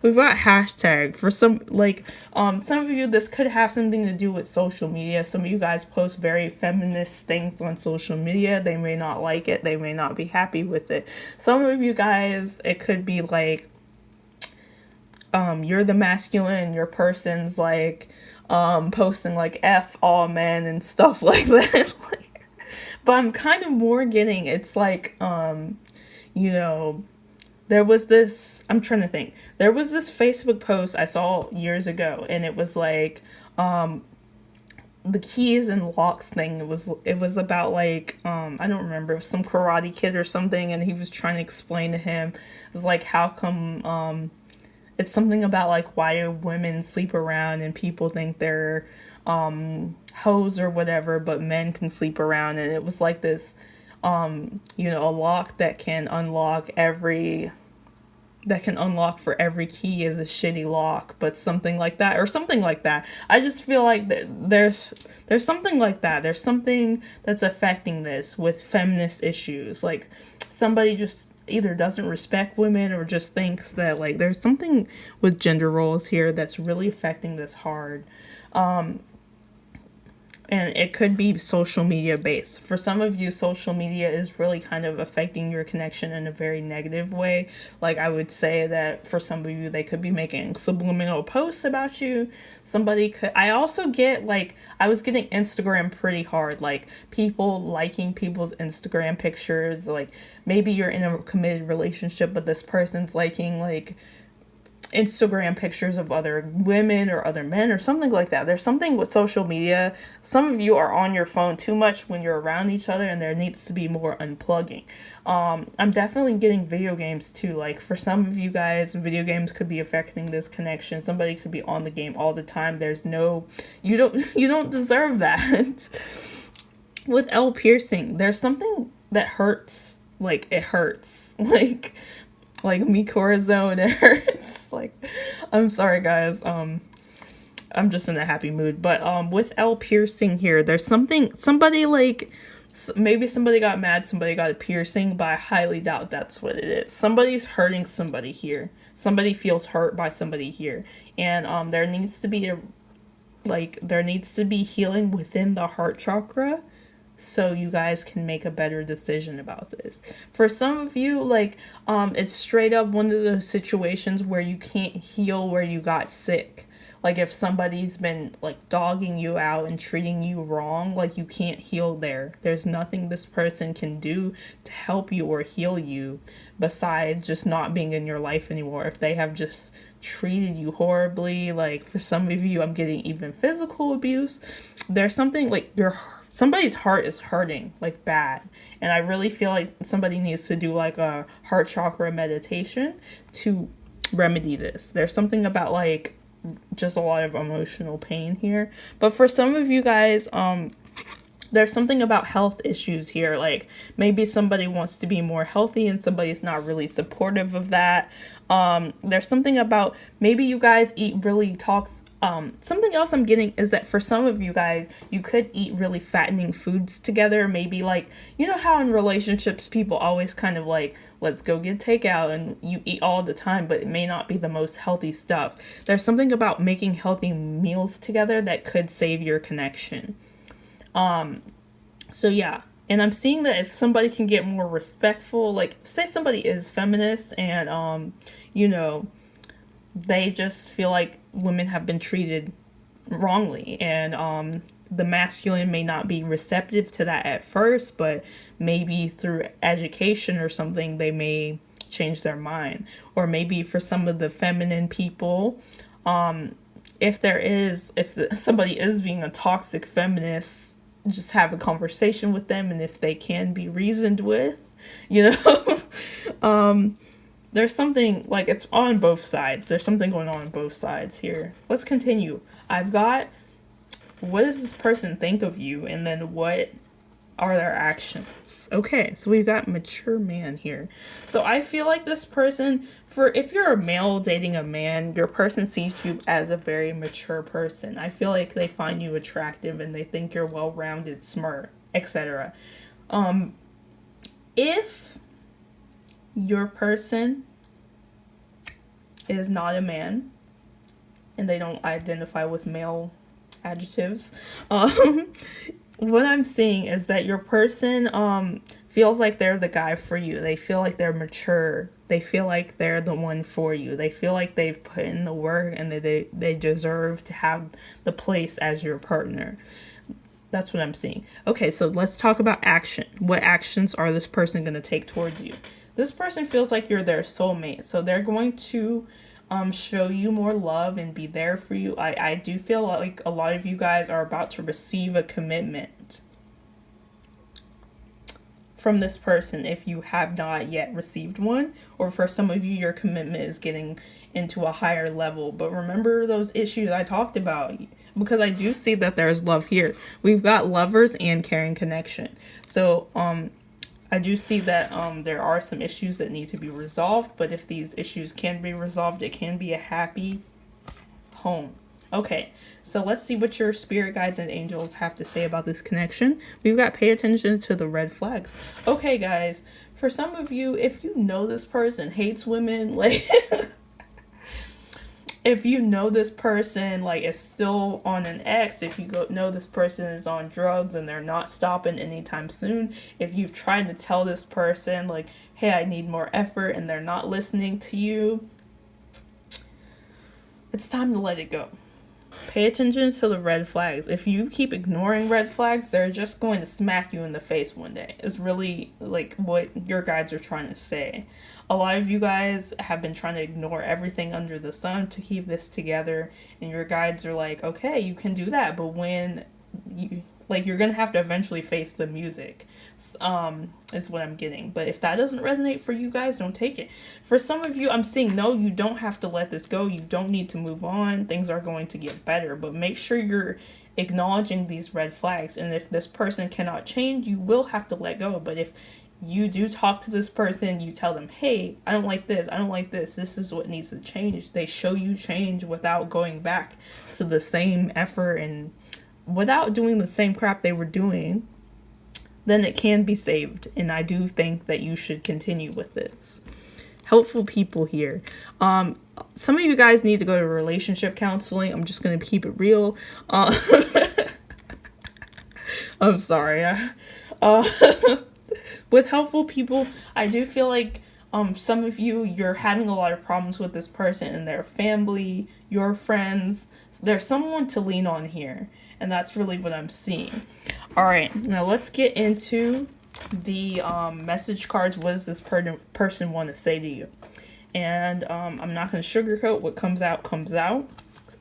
We've got hashtag for some of you, this could have something to do with social media. Some of you guys post very feminist things on social media. They may not like it. They may not be happy with it. Some of you guys, it could be like you're the masculine, your person's like posting like F all men and stuff like that. But I'm kind of more getting, it's like there was this, I'm trying to think, there was this Facebook post I saw years ago, and it was like the keys and locks thing. It was about like I don't remember, some Karate Kid or something, and he was trying to explain to him, it was like, how come it's something about like, why do women sleep around and people think they're hoes or whatever, but men can sleep around. And it was like this a lock that can unlock for every key is a shitty lock, but something like that, or something like that. I just feel like there's something like that. There's something that's affecting this with feminist issues. Like, somebody just either doesn't respect women or just thinks that like there's something with gender roles here that's really affecting this hard. And it could be social media based. For some of you, social media is really kind of affecting your connection in a very negative way. Like, I would say that for some of you, they could be making subliminal posts about you. I also get like, I was getting Instagram pretty hard. Like, people liking people's Instagram pictures. Like, maybe you're in a committed relationship, but this person's liking like Instagram pictures of other women or other men or something like that. There's something with social media. Some of you are on your phone too much when you're around each other, and there needs to be more unplugging. I'm definitely getting video games too. Like, for some of you guys, video games could be affecting this connection. Somebody could be on the game all the time. You don't deserve that. With L piercing, there's something that hurts. Like, it hurts. Like me Corazon, it hurts. Like, I'm sorry guys, I'm just in a happy mood. But with L piercing here, there's somebody like, maybe somebody got mad, somebody got a piercing, but I highly doubt that's what it is. Somebody's hurting somebody here. Somebody feels hurt by somebody here, and there needs to be healing within the heart chakra, so you guys can make a better decision about this. For some of you, like, it's straight up one of those situations where you can't heal where you got sick. Like, if somebody's been like dogging you out and treating you wrong, like, you can't heal there. There's nothing this person can do to help you or heal you besides just not being in your life anymore. If they have just treated you horribly, like, for some of you, I'm getting even physical abuse. There's something like somebody's heart is hurting, like, bad. And I really feel like somebody needs to do like a heart chakra meditation to remedy this. There's something about like just a lot of emotional pain here. But for some of you guys, there's something about health issues here. Like maybe somebody wants to be more healthy and somebody's not really supportive of that. There's something about maybe you guys eat really something else I'm getting is that for some of you guys, you could eat really fattening foods together. Maybe like, you know how in relationships people always kind of like, let's go get takeout, and you eat all the time, but it may not be the most healthy stuff. There's something about making healthy meals together that could save your connection. So yeah, and I'm seeing that if somebody can get more respectful, like say somebody is feminist and, you know, they just feel like women have been treated wrongly, and the masculine may not be receptive to that at first, but maybe through education or something they may change their mind. Or maybe for some of the feminine people, if somebody is being a toxic feminist, just have a conversation with them, and if they can be reasoned with, you know. There's something, like, it's on both sides. There's something going on both sides here. Let's continue. I've got, what does this person think of you? And then what are their actions? Okay, so we've got mature man here. So I feel like this person, if you're a male dating a man, your person sees you as a very mature person. I feel like they find you attractive and they think you're well-rounded, smart, etc. If your person is not a man and they don't identify with male adjectives, what I'm seeing is that your person feels like they're the guy for you. They feel like they're mature. They feel like they're the one for you. They feel like they've put in the work and they deserve to have the place as your partner. That's what I'm seeing. Okay, so let's talk about action. What actions are this person going to take towards you? This person feels like you're their soulmate, so they're going to show you more love and be there for you. I do feel like a lot of you guys are about to receive a commitment from this person if you have not yet received one, or for some of you, your commitment is getting into a higher level. But remember those issues I talked about, because I do see that there's love here. We've got lovers and caring connection. So, I do see that there are some issues that need to be resolved, but if these issues can be resolved, it can be a happy home. Okay, so let's see what your spirit guides and angels have to say about this connection. We've got pay attention to the red flags. Okay, guys, for some of you, if you know this person hates women, like... if you know this person like is still on an ex, if you know this person is on drugs and they're not stopping anytime soon, if you've tried to tell this person like, hey, I need more effort, and they're not listening to you, it's time to let it go. Pay attention to the red flags. If you keep ignoring red flags, they're just going to smack you in the face one day. It's really like what your guides are trying to say. A lot of you guys have been trying to ignore everything under the sun to keep this together, and your guides are like, okay, you can do that, but when you're gonna have to eventually face the music, is what I'm getting. But if that doesn't resonate for you guys, don't take it. For some of you, I'm seeing, no, you don't have to let this go. You don't need to move on. Things are going to get better, but make sure you're acknowledging these red flags. And if this person cannot change, you will have to let go. But if you do talk to this person, you tell them, hey, I don't like this, I don't like this, this is what needs to change. They show you change without going back to the same effort and without doing the same crap they were doing, then it can be saved. And I do think that you should continue with this. Helpful people here. Some of you guys need to go to relationship counseling. I'm just going to keep it real. I'm sorry. With helpful people, I do feel like some of you're having a lot of problems with this person and their family, your friends. There's someone to lean on here, and that's really what I'm seeing. All right, now let's get into the message cards. What does this person want to say to you? And I'm not going to sugarcoat. What comes out, comes out.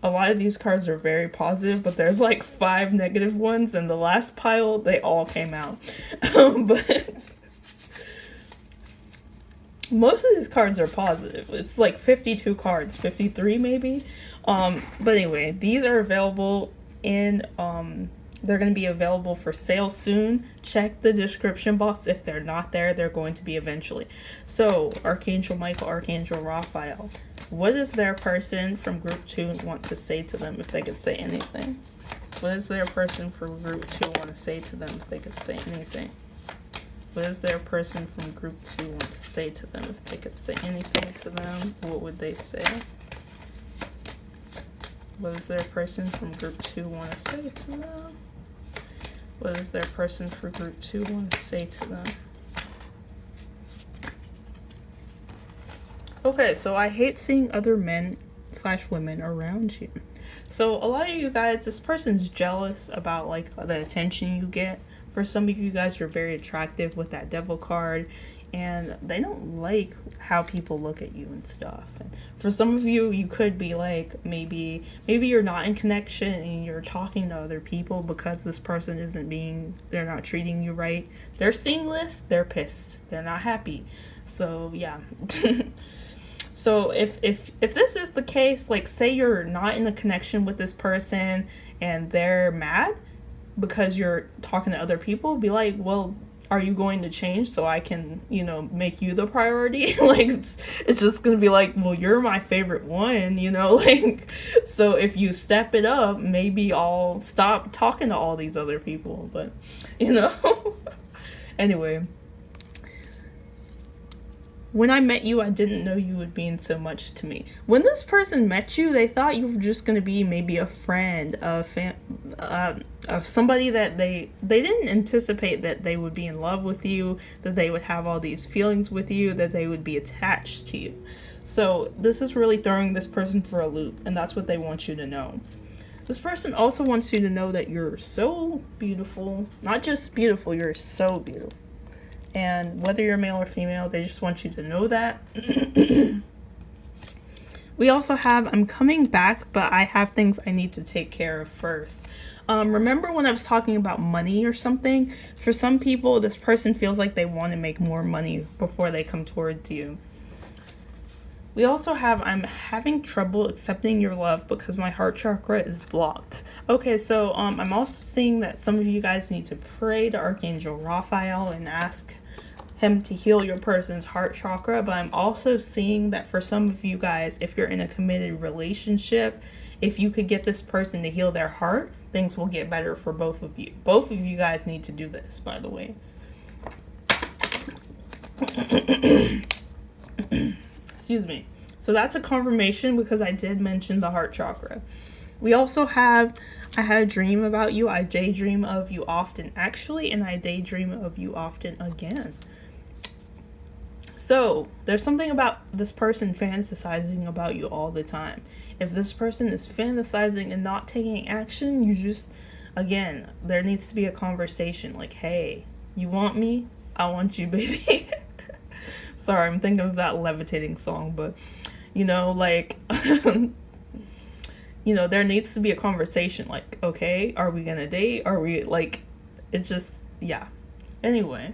A lot of these cards are very positive, but there's like 5 negative ones, and the last pile, they all came out. But most of these cards are positive. It's like 52 cards, 53 maybe. But anyway, these are available in They're going to be available for sale soon. Check the description box. If they're not there, they're going to be eventually. So, Archangel Michael, Archangel Raphael, what does their person from group 2 want to say to them if they could say anything? What does their person from group 2 want to say to them if they could say anything? What does their person from group 2 want to say to them if they could say anything to them? What would they say? What does their person from group 2 want to say to them? What does their person for group 2 want to say to them? Okay, so I hate seeing other men / women around you. So a lot of you guys, this person's jealous about like the attention you get. For some of you guys, you're very attractive with that devil card, and they don't like how people look at you and stuff. And for some of you, you could be like, maybe you're not in connection and you're talking to other people because this person they're not treating you right. They're seeing this, they're pissed, they're not happy. So yeah. So if this is the case, like say you're not in a connection with this person and they're mad because you're talking to other people, be like, well, are you going to change so I can, make you the priority? Like, it's just going to be like, well, you're my favorite one, like, so if you step it up, maybe I'll stop talking to all these other people, but, anyway. When I met you, I didn't know you would mean so much to me. When this person met you, they thought you were just going to be maybe a friend, of somebody that they didn't anticipate that they would be in love with you, that they would have all these feelings with you, that they would be attached to you. So this is really throwing this person for a loop, and that's what they want you to know. This person also wants you to know that you're so beautiful. Not just beautiful, you're so beautiful. And whether you're male or female, they just want you to know that. We also have, I'm coming back, but I have things I need to take care of first. Remember when I was talking about money or something? For some people, this person feels like they want to make more money before they come towards you. We also have, I'm having trouble accepting your love because my heart chakra is blocked. Okay, so I'm also seeing that some of you guys need to pray to Archangel Raphael and ask him to heal your person's heart chakra. But I'm also seeing that for some of you guys, if you're in a committed relationship, if you could get this person to heal their heart, things will get better for both of you. Both of you guys need to do this, by the way. Excuse me. So that's a confirmation because I did mention the heart chakra. We also have, I had a dream about you. I daydream of you often, actually, and I daydream of you often again. So there's something about this person fantasizing about you all the time. If this person is fantasizing and not taking action, you just, again, there needs to be a conversation like, hey, you want me? I want you, baby. Sorry, I'm thinking of that Levitating song, but, like, there needs to be a conversation, like, okay, are we gonna date? Are we, like, it's just, yeah. Anyway.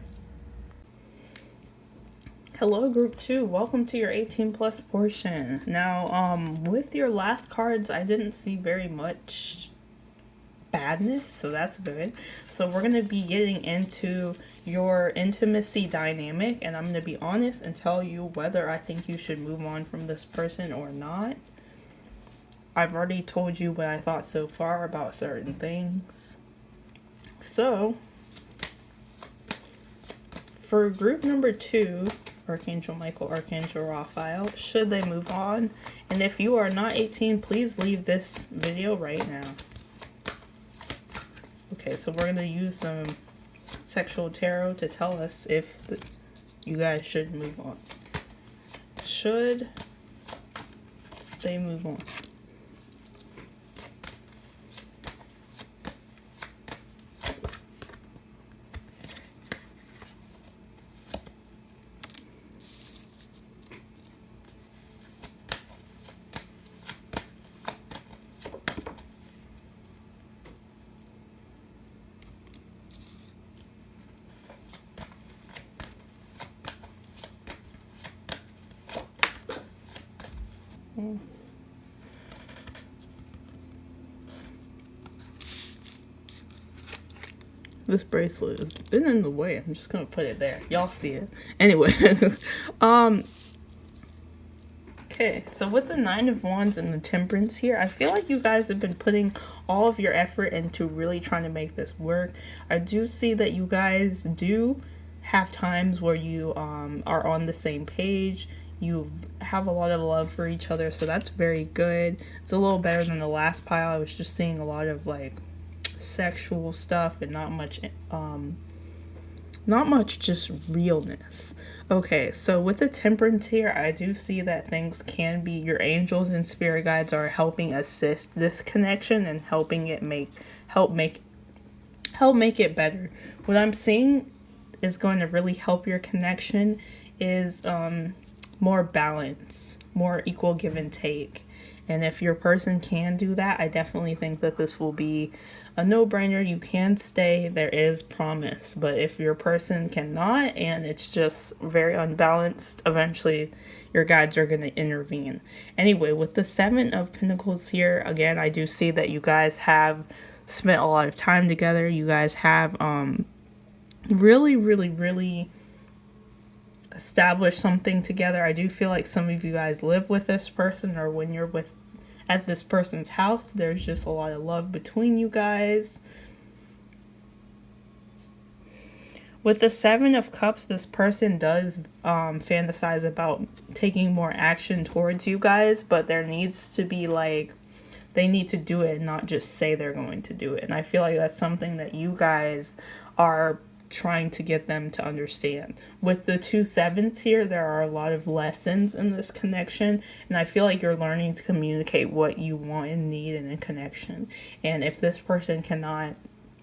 Hello, group 2. Welcome to your 18 plus portion. Now, with your last cards, I didn't see very much badness, so that's good. So we're going to be getting into your intimacy dynamic, and I'm going to be honest and tell you whether I think you should move on from this person or not. I've already told you what I thought so far about certain things. So, for group number 2, Archangel Michael, Archangel Raphael, should they move on? And if you are not 18, please leave this video right now. Okay, so we're going to use the sexual tarot to tell us if you guys should move on. Should they move on? This bracelet has been in the way. I'm just gonna put it there. Y'all see it. Anyway. Okay, so with the Nine of Wands and the Temperance here, I feel like you guys have been putting all of your effort into really trying to make this work. I do see that you guys do have times where you are on the same page. You have a lot of love for each other, so that's very good. It's a little better than the last pile. I was just seeing a lot of like sexual stuff and not much just realness. Okay, so with the Temperance here, I do see that things can be, your angels and spirit guides are helping assist this connection and helping it help make it better. What I'm seeing is going to really help your connection is more balance, more equal give and take. And if your person can do that, I definitely think that this will be a no-brainer. You can stay, there is promise. But if your person cannot and it's just very unbalanced, eventually your guides are going to intervene. Anyway, with the Seven of Pentacles here, again, I do see that you guys have spent a lot of time together. You guys have really established something together. I do feel like some of you guys live with this person, or when you're at this person's house, there's just a lot of love between you guys. With the Seven of Cups, this person does fantasize about taking more action towards you guys, but there needs to be like, they need to do it and not just say they're going to do it. And I feel like that's something that you guys are trying to get them to understand. With the two sevens here, there are a lot of lessons in this connection, and I feel like you're learning to communicate what you want and need in a connection. And if this person cannot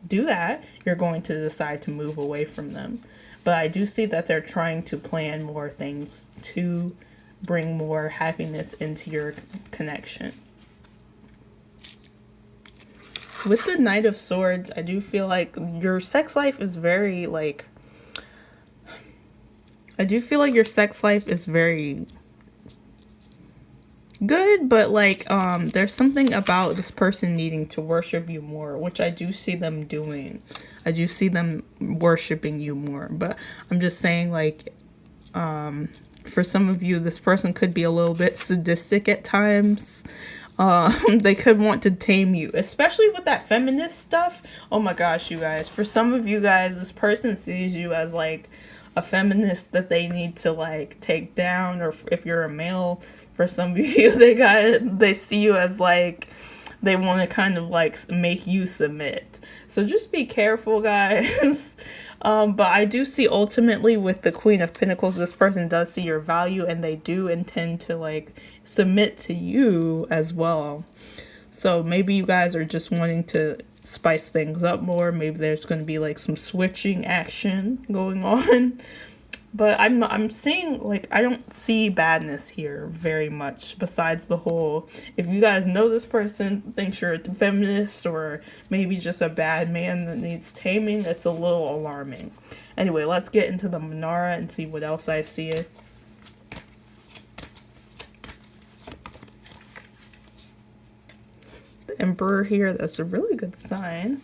do that, you're going to decide to move away from them. But I do see that they're trying to plan more things to bring more happiness into your connection. With the Knight of Swords, I do feel like your sex life is very, like, I do feel like your sex life is very good, but like, there's something about this person needing to worship you more, which I do see them doing. I do see them worshiping you more, but I'm just saying, like, for some of you, this person could be a little bit sadistic at times. They could want to tame you, especially with that feminist stuff. Oh my gosh, you guys, for some of you guys, this person sees you as like a feminist that they need to like take down, or if you're a male, for some of you, they see you as like, they want to kind of like make you submit. So just be careful, guys. But I do see ultimately with the Queen of Pentacles, this person does see your value and they do intend to like submit to you as well. So maybe you guys are just wanting to spice things up more. Maybe there's going to be like some switching action going on. But I'm seeing, like, I don't see badness here very much, besides the whole, if you guys know this person thinks you're a feminist or maybe just a bad man that needs taming, that's a little alarming. Anyway, let's get into the Manara and see what else I see. The Emperor here, that's a really good sign.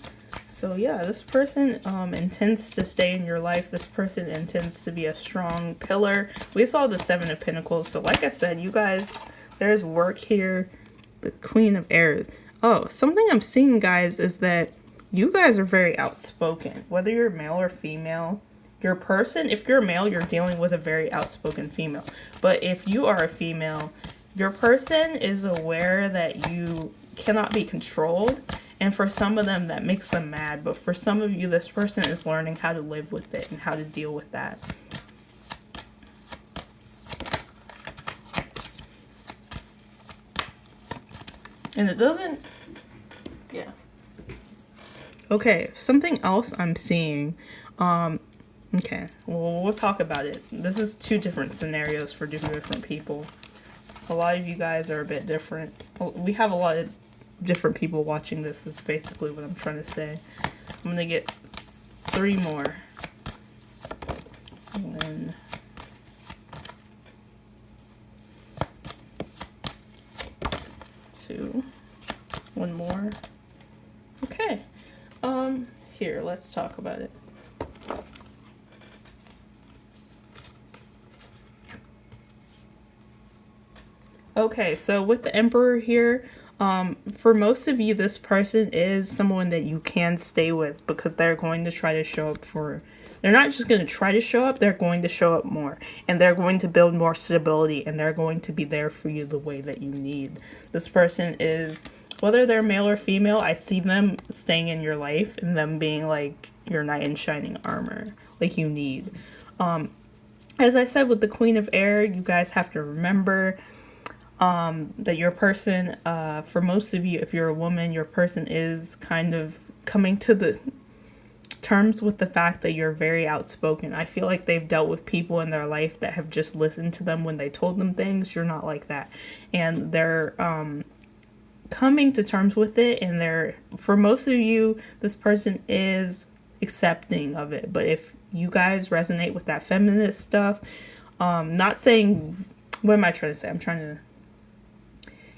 So yeah, this person intends to stay in your life. This person intends to be a strong pillar. We saw the Seven of Pentacles. So like I said, you guys, there's work here. The Queen of Air. Oh, something I'm seeing, guys, is that you guys are very outspoken. Whether you're male or female, your person, if you're a male, you're dealing with a very outspoken female. But if you are a female, your person is aware that you cannot be controlled. And for some of them, that makes them mad. But for some of you, this person is learning how to live with it and how to deal with that. And it doesn't... Yeah. Okay, something else I'm seeing. Okay, well, we'll talk about it. This is two different scenarios for two different people. A lot of you guys are a bit different. We have a lot of different people watching this, is basically what I'm trying to say. I'm gonna get 3 more. And then 2. 1 more. Okay. Here, let's talk about it. Okay, so with the Emperor here, for most of you, this person is someone that you can stay with because they're going to try to show up for. They're not just going to try to show up, they're going to show up more. And they're going to build more stability, and they're going to be there for you the way that you need. This person is, whether they're male or female, I see them staying in your life and them being like your knight in shining armor, like you need. As I said with the Queen of Air, you guys have to remember that your person, for most of you, if you're a woman, your person is kind of coming to the terms with the fact that you're very outspoken. I feel like they've dealt with people in their life that have just listened to them when they told them things. You're not like that. And they're coming to terms with it, and they're, for most of you, this person is accepting of it. But if you guys resonate with that feminist stuff, not saying, what am I trying to say?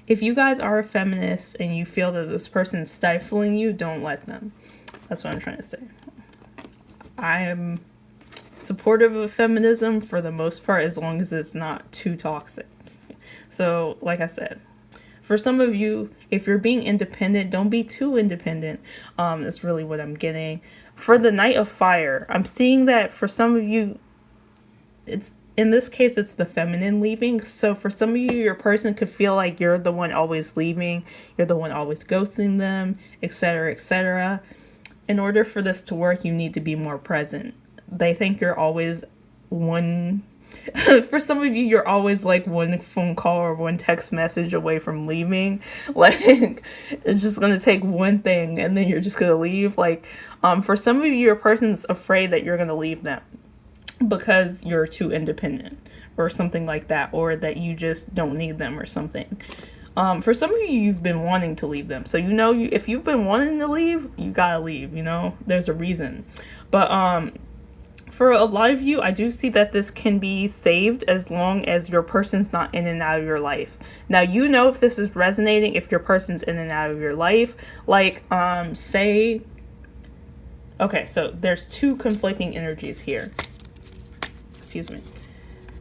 If you guys are a feminist and you feel that this person's stifling you, don't let them. That's what I'm trying to say. I am supportive of feminism for the most part, as long as it's not too toxic. So, like I said, for some of you, if you're being independent, don't be too independent. That's really what I'm getting. For the Knight of Fire, I'm seeing that for some of you, in this case, it's the feminine leaving. So for some of you, your person could feel like you're the one always leaving. You're the one always ghosting them, etc., etc. In order for this to work, you need to be more present. They think you're always one. For some of you, you're always like one phone call or one text message away from leaving. Like, it's just going to take one thing and then you're just going to leave. Like, for some of you, your person's afraid that you're going to leave them because you're too independent or something like that, or that you just don't need them or something. For some of you, you've been wanting to leave them. So, you know, if you've been wanting to leave, you gotta leave, you know, there's a reason. But for a lot of you, I do see that this can be saved as long as your person's not in and out of your life. Now, you know if this is resonating, if your person's in and out of your life. Like, say, okay, so there's two conflicting energies here. Excuse me.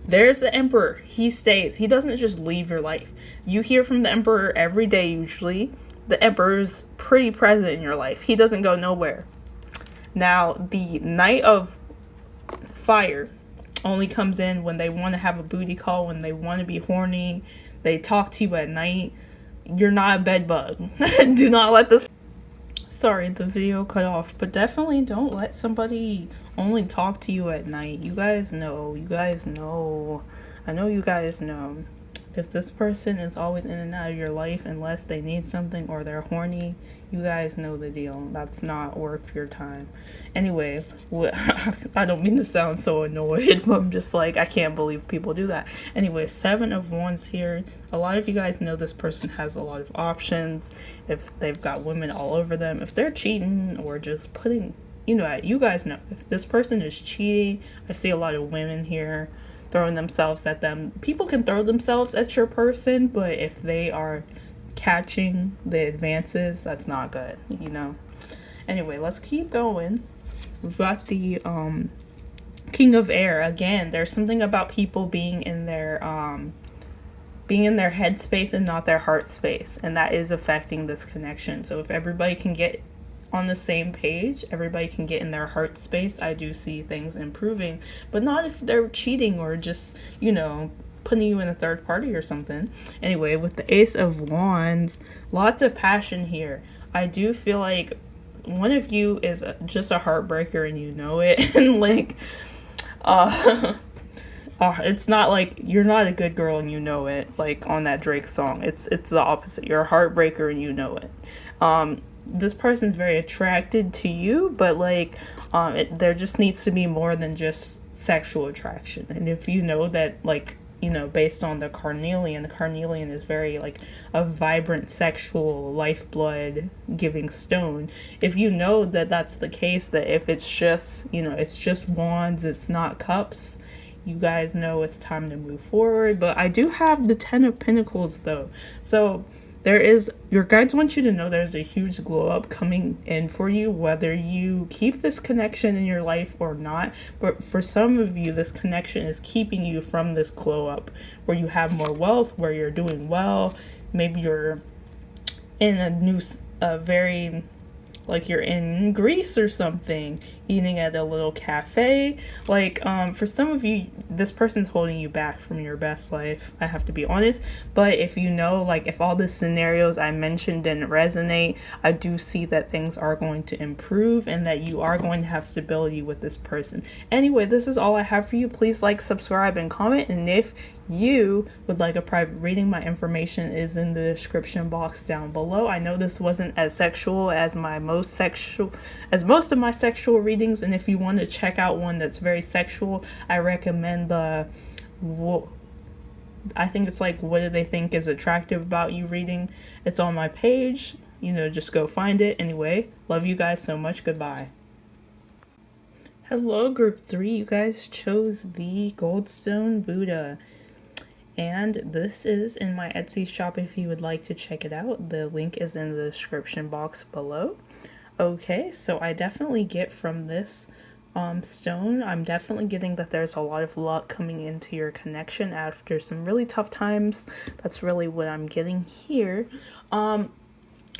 There's the Emperor. He stays. He doesn't just leave your life. You hear from the Emperor every day usually. The Emperor's pretty present in your life. He doesn't go nowhere. Now, the Knight of Fire only comes in when they want to have a booty call, when they want to be horny. They talk to you at night. You're not a bed bug. Do not let this... Sorry, the video cut off. But definitely don't let somebody only talk to you at night. You guys know. You guys know. I know you guys know. If this person is always in and out of your life unless they need something or they're horny, you guys know the deal. That's not worth your time. Anyway, I don't mean to sound so annoyed, but I'm just like, I can't believe people do that. Anyway, 7 of Wands here. A lot of you guys know this person has a lot of options. If they've got women all over them, if they're cheating or just putting, you know, you guys know. If this person is cheating, I see a lot of women here throwing themselves at them. People can throw themselves at your person, but if they are catching the advances, that's not good, you know. Anyway, let's keep going. We've got the King of Air. Again, there's something about people being in their head space and not their heart space, and that is affecting this connection. So if everybody can get on the same page, everybody can get in their heart space, I do see things improving. But not if they're cheating or just, you know, putting you in a third party or something. Anyway, with the Ace of Wands, lots of passion here. I do feel like one of you is just a heartbreaker and you know it. And like, it's not like you're not a good girl and you know it, like on that Drake song. It's the opposite. You're a heartbreaker and you know it. This person's very attracted to you, but like there just needs to be more than just sexual attraction. And if you know that, like, you know, based on the Carnelian is very like a vibrant sexual lifeblood giving stone. If you know that that's the case, that if it's just, you know, it's just wands, it's not cups, you guys know it's time to move forward. But I do have the 10 of Pentacles though. So your guides want you to know there's a huge glow up coming in for you, whether you keep this connection in your life or not. But for some of you, this connection is keeping you from this glow up where you have more wealth, where you're doing well. Maybe you're in a very, like you're in Greece or something, eating at a little cafe. Like, for some of you, this person's holding you back from your best life, I have to be honest. But if you know, like, if all the scenarios I mentioned didn't resonate, I do see that things are going to improve and that you are going to have stability with this person. Anyway, this is all I have for you. Please like, subscribe, and comment. And if you would like a private reading, my information is in the description box down below. I know this wasn't as sexual as most of my sexual readings, and if you want to check out one that's very sexual, I recommend I think it's like, what do they think is attractive about you reading. It's on my page, just go find it. Anyway, love you guys so much. Goodbye. Hello, group 3. You guys chose the Goldstone Buddha. And this is in my Etsy shop if you would like to check it out. The link is in the description box below. Okay, so I definitely get from this stone, I'm definitely getting that there's a lot of luck coming into your connection after some really tough times. That's really what I'm getting here.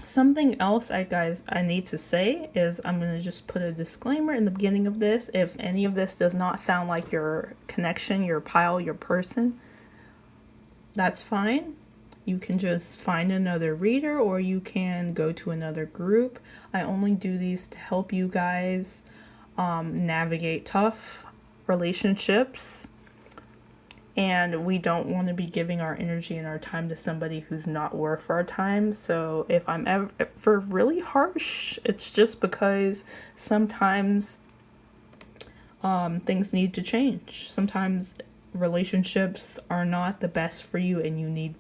Something else I need to say is I'm going to just put a disclaimer in the beginning of this. If any of this does not sound like your connection, your pile, your person, that's fine. You can just find another reader, or you can go to another group. I only do these to help you guys navigate tough relationships, and we don't want to be giving our energy and our time to somebody who's not worth our time. So if I'm ever really harsh, it's just because sometimes things need to change. Sometimes relationships are not the best for you, and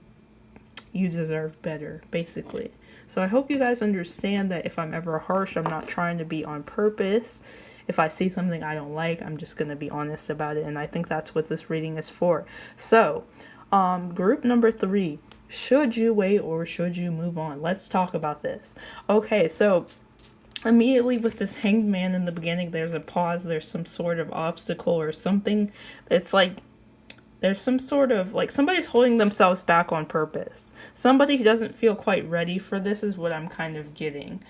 you deserve better, basically. So I hope you guys understand that if I'm ever harsh, I'm not trying to be on purpose. If I see something I don't like, I'm just going to be honest about it, and I think that's what this reading is for. So, group number 3, should you wait or should you move on? Let's talk about this. Okay, so immediately with this Hanged Man in the beginning, there's a pause, there's some sort of obstacle or something. It's like there's some sort of, like, somebody's holding themselves back on purpose. Somebody who doesn't feel quite ready for this is what I'm kind of getting.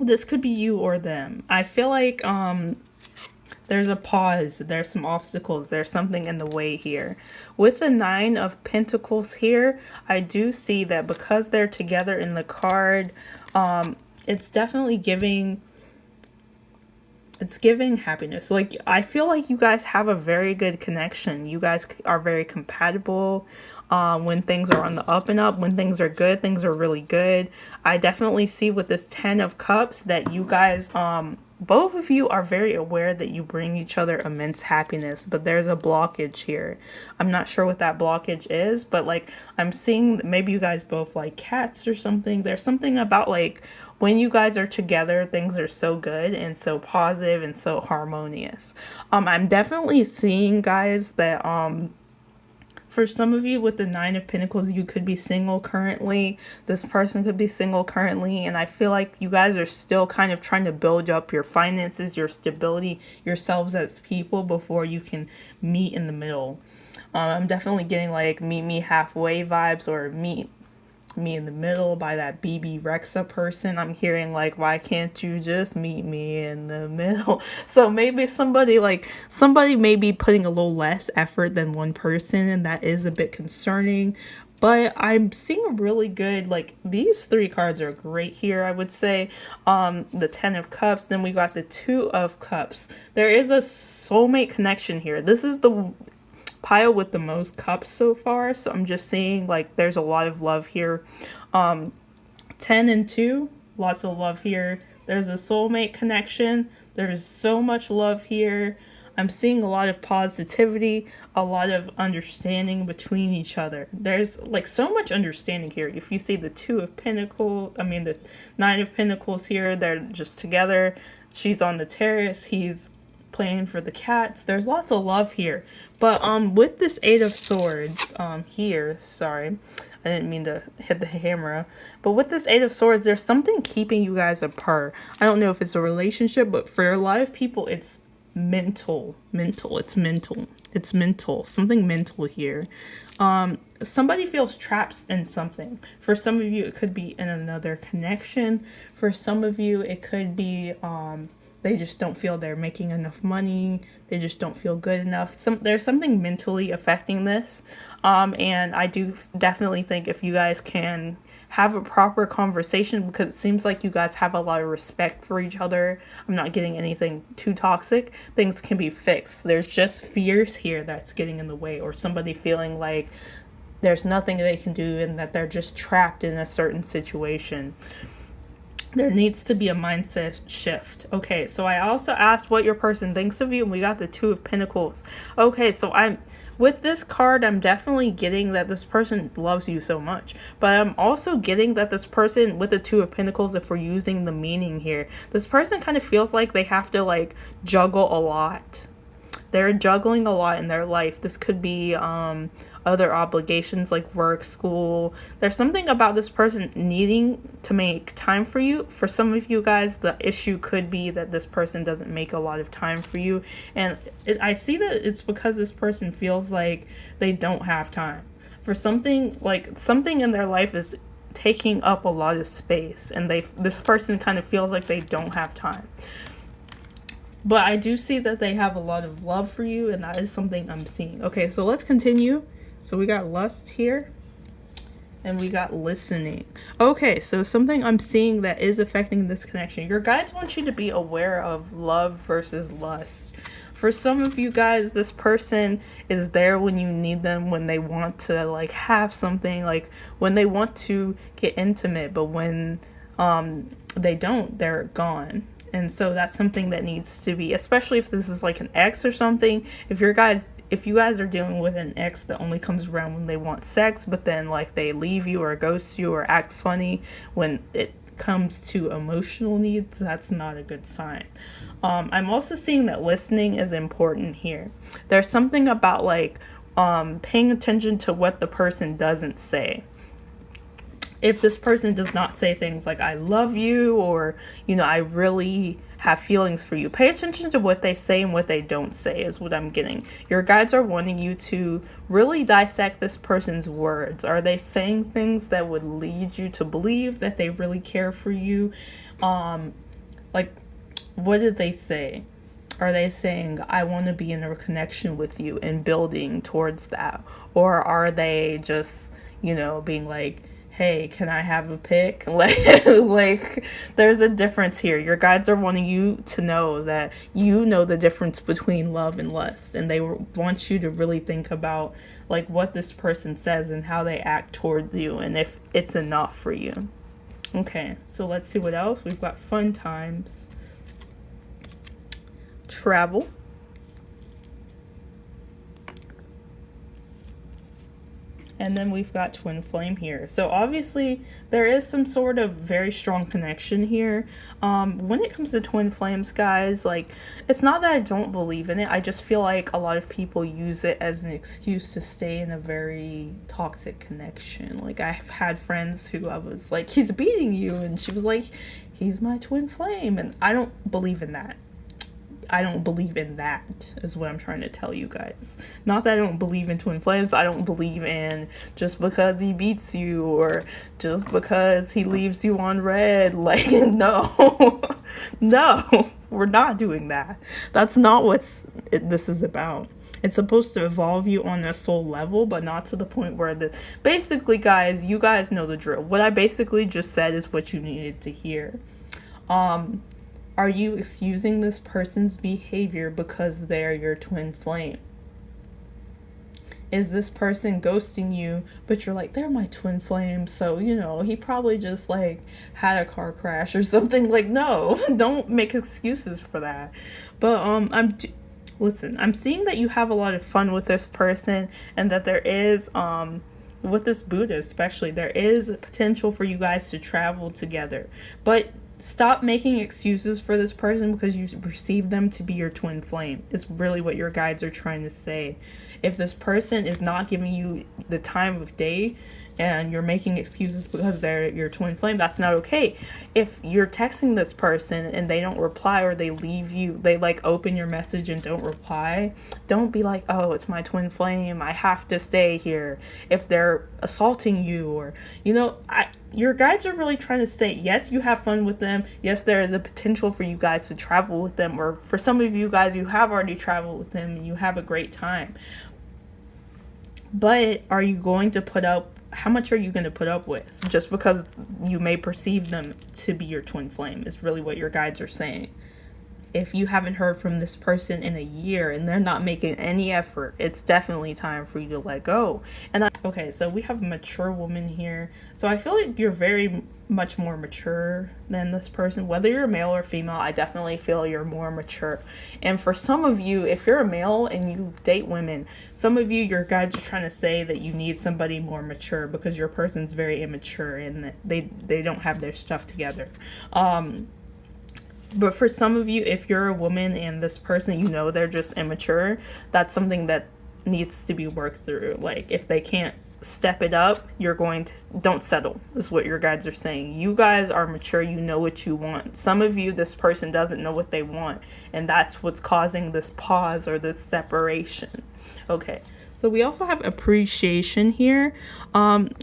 This could be you or them. I feel like there's a pause, there's some obstacles, there's something in the way here. With the 9 of Pentacles here, I do see that because they're together in the card, it's definitely giving happiness. Like, I feel like you guys have a very good connection. You guys are very compatible. When things are on the up and up, when things are good, things are really good. I definitely see with this 10 of Cups that you guys, both of you are very aware that you bring each other immense happiness, but there's a blockage here. I'm not sure what that blockage is, but like, I'm seeing maybe you guys both like cats or something. There's something about, like, when you guys are together, things are so good and so positive and so harmonious. I'm definitely seeing, guys, that for some of you with the 9 of Pentacles, you could be single currently. This person could be single currently. And I feel like you guys are still kind of trying to build up your finances, your stability, yourselves as people before you can meet in the middle. I'm definitely getting like meet me halfway vibes, or meet me in the middle by that BB Rexa person. I'm hearing like, why can't you just meet me in the middle? So maybe somebody may be putting a little less effort than one person, and that is a bit concerning. But I'm seeing a really good, like, these 3 cards are great here, I would say. The 10 of Cups, then we got the 2 of Cups. There is a soulmate connection here. This is the pile with the most cups so far, so I'm just seeing like there's a lot of love here. 10 and 2, lots of love here. There's a soulmate connection. There's so much love here. I'm seeing a lot of positivity, a lot of understanding between each other. There's like so much understanding here. If you see the 2 of Pentacles, the 9 of Pentacles here, they're just together. She's on the terrace, he's playing for the cats. There's lots of love here. But with this Eight of Swords here, sorry, I didn't mean to hit the camera. But with this Eight of Swords, there's something keeping you guys apart. I don't know if it's a relationship, but for a lot of people, it's mental. It's mental. Something mental here. Somebody feels trapped in something. For some of you, it could be in another connection. For some of you, it could be they just don't feel they're making enough money. They just don't feel good enough. There's something mentally affecting this. And I do definitely think if you guys can have a proper conversation, because it seems like you guys have a lot of respect for each other. I'm not getting anything too toxic. Things can be fixed. There's just fears here that's getting in the way, or somebody feeling like there's nothing they can do and that they're just trapped in a certain situation. There needs to be a mindset shift. Okay, so I also asked what your person thinks of you, and we got the Two of Pentacles. Okay, so with this card, I'm definitely getting that this person loves you so much. But I'm also getting that this person, with the Two of Pentacles, if we're using the meaning here, this person kind of feels like they have to, like, juggle a lot. They're juggling a lot in their life. This could be other obligations like work, school. There's something about this person needing to make time for you. For some of you guys, the issue could be that this person doesn't make a lot of time for you. And I see that it's because this person feels like they don't have time. For something, like something in their life is taking up a lot of space, and this person kind of feels like they don't have time. But I do see that they have a lot of love for you, and that is something I'm seeing. Okay, so let's continue. So we got lust here, and we got listening. Okay, so something I'm seeing that is affecting this connection. Your guides want you to be aware of love versus lust. For some of you guys, this person is there when you need them, when they want to like have something, like when they want to get intimate, but when they don't, they're gone. And so that's something that needs to be, especially if this is like an ex or something. If you guys are dealing with an ex that only comes around when they want sex, but then like they leave you or ghost you or act funny when it comes to emotional needs, that's not a good sign. I'm also seeing that listening is important here. There's something about like paying attention to what the person doesn't say. If this person does not say things like I love you, or you know, I really have feelings for you, pay attention to what they say and what they don't say is what I'm getting. Your guides are wanting you to really dissect this person's words. Are they saying things that would lead you to believe that they really care for you? Like, what did they say? Are they saying, I want to be in a connection with you and building towards that? Or are they just, you know, being like, hey, can I have a pic? Like, there's a difference here. Your guides are wanting you to know that you know the difference between love and lust. And they want you to really think about, like, what this person says and how they act towards you and if it's enough for you. Okay, so let's see what else. We've got fun times. Travel. And then we've got twin flame here. So obviously there is some sort of very strong connection here. When it comes to twin flames, guys, like, it's not that I don't believe in it. I just feel like a lot of people use it as an excuse to stay in a very toxic connection. Like, I've had friends who I was like, he's beating you, and she was like, he's my twin flame. And I don't believe in that. I don't believe in that, is what I'm trying to tell you guys. Not that I don't believe in twin flames, but I don't believe in just because he beats you or just because he leaves you on red. Like, no. No, we're not doing that. That's not what this is about. It's supposed to evolve you on a soul level, but not to the point where basically, guys, you guys know the drill. What I basically just said is what you needed to hear. Are you excusing this person's behavior because they're your twin flame? Is this person ghosting you, but you're like, they're my twin flame, so, you know, he probably just, like, had a car crash or something? Like, no, don't make excuses for that. But, listen, I'm seeing that you have a lot of fun with this person, and that there is, with this Buddha especially, there is potential for you guys to travel together. But stop making excuses for this person because you perceive them to be your twin flame, is really what your guides are trying to say. If this person is not giving you the time of day and you're making excuses because they're your twin flame, that's not okay. If you're texting this person and they don't reply, or they leave you, they like open your message and don't reply, don't be like, oh, it's my twin flame, I have to stay here. If they're assaulting you, or, you know, your guides are really trying to say, yes, you have fun with them. Yes, there is a potential for you guys to travel with them, or for some of you guys, you have already traveled with them and you have a great time. But are you going to put up, how much are you going to put up with just because you may perceive them to be your twin flame, is really what your guides are saying. If you haven't heard from this person in a year and they're not making any effort, it's definitely time for you to let go. And okay, so we have a mature woman here. So I feel like you're very much more mature than this person. Whether you're male or female, I definitely feel you're more mature. And for some of you, if you're a male and you date women, some of you, your guides are trying to say that you need somebody more mature because your person's very immature and that they don't have their stuff together. But for some of you, if you're a woman and this person, you know, they're just immature, that's something that needs to be worked through. Like, if they can't step it up, don't settle, is what your guides are saying. You guys are mature, you know what you want. Some of you, this person doesn't know what they want, and that's what's causing this pause or this separation. Okay, so we also have appreciation here.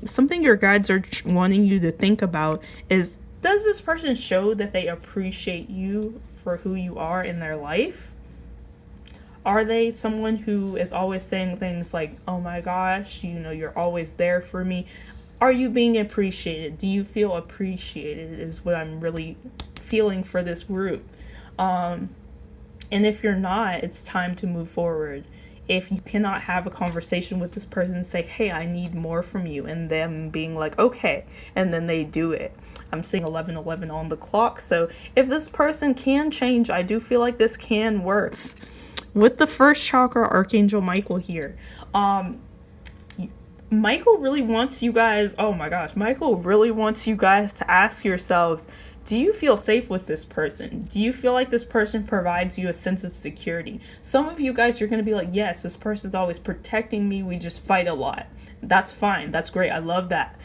Something your guides are wanting you to think about is, does this person show that they appreciate you for who you are in their life? Are they someone who is always saying things like, oh my gosh, you know, you're always there for me? Are you being appreciated? Do you feel appreciated, is what I'm really feeling for this group. And if you're not, it's time to move forward. If you cannot have a conversation with this person and say, hey, I need more from you, and them being like, okay, and then they do it. I'm seeing 11:11 on the clock. So if this person can change, I do feel like this can work. With the first chakra, Archangel Michael here. Michael really wants you guys, oh my gosh, Michael really wants you guys to ask yourselves, do you feel safe with this person? Do you feel like this person provides you a sense of security? Some of you guys, you're going to be like, yes, this person's always protecting me. We just fight a lot. That's fine. That's great. I love that.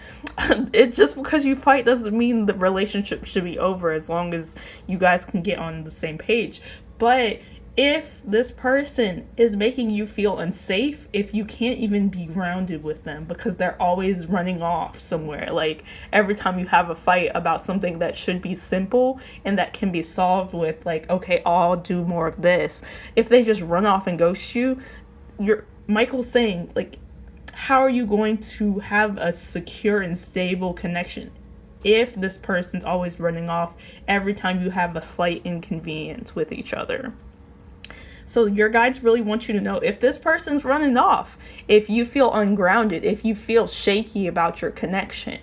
It just because you fight doesn't mean the relationship should be over, as long as you guys can get on the same page. But if this person is making you feel unsafe, if you can't even be grounded with them because they're always running off somewhere, like every time you have a fight about something that should be simple and that can be solved with like, okay, I'll do more of this. If they just run off and ghost you, Michael's saying, like, how are you going to have a secure and stable connection if this person's always running off every time you have a slight inconvenience with each other? So your guides really want you to know, if this person's running off, if you feel ungrounded, if you feel shaky about your connection,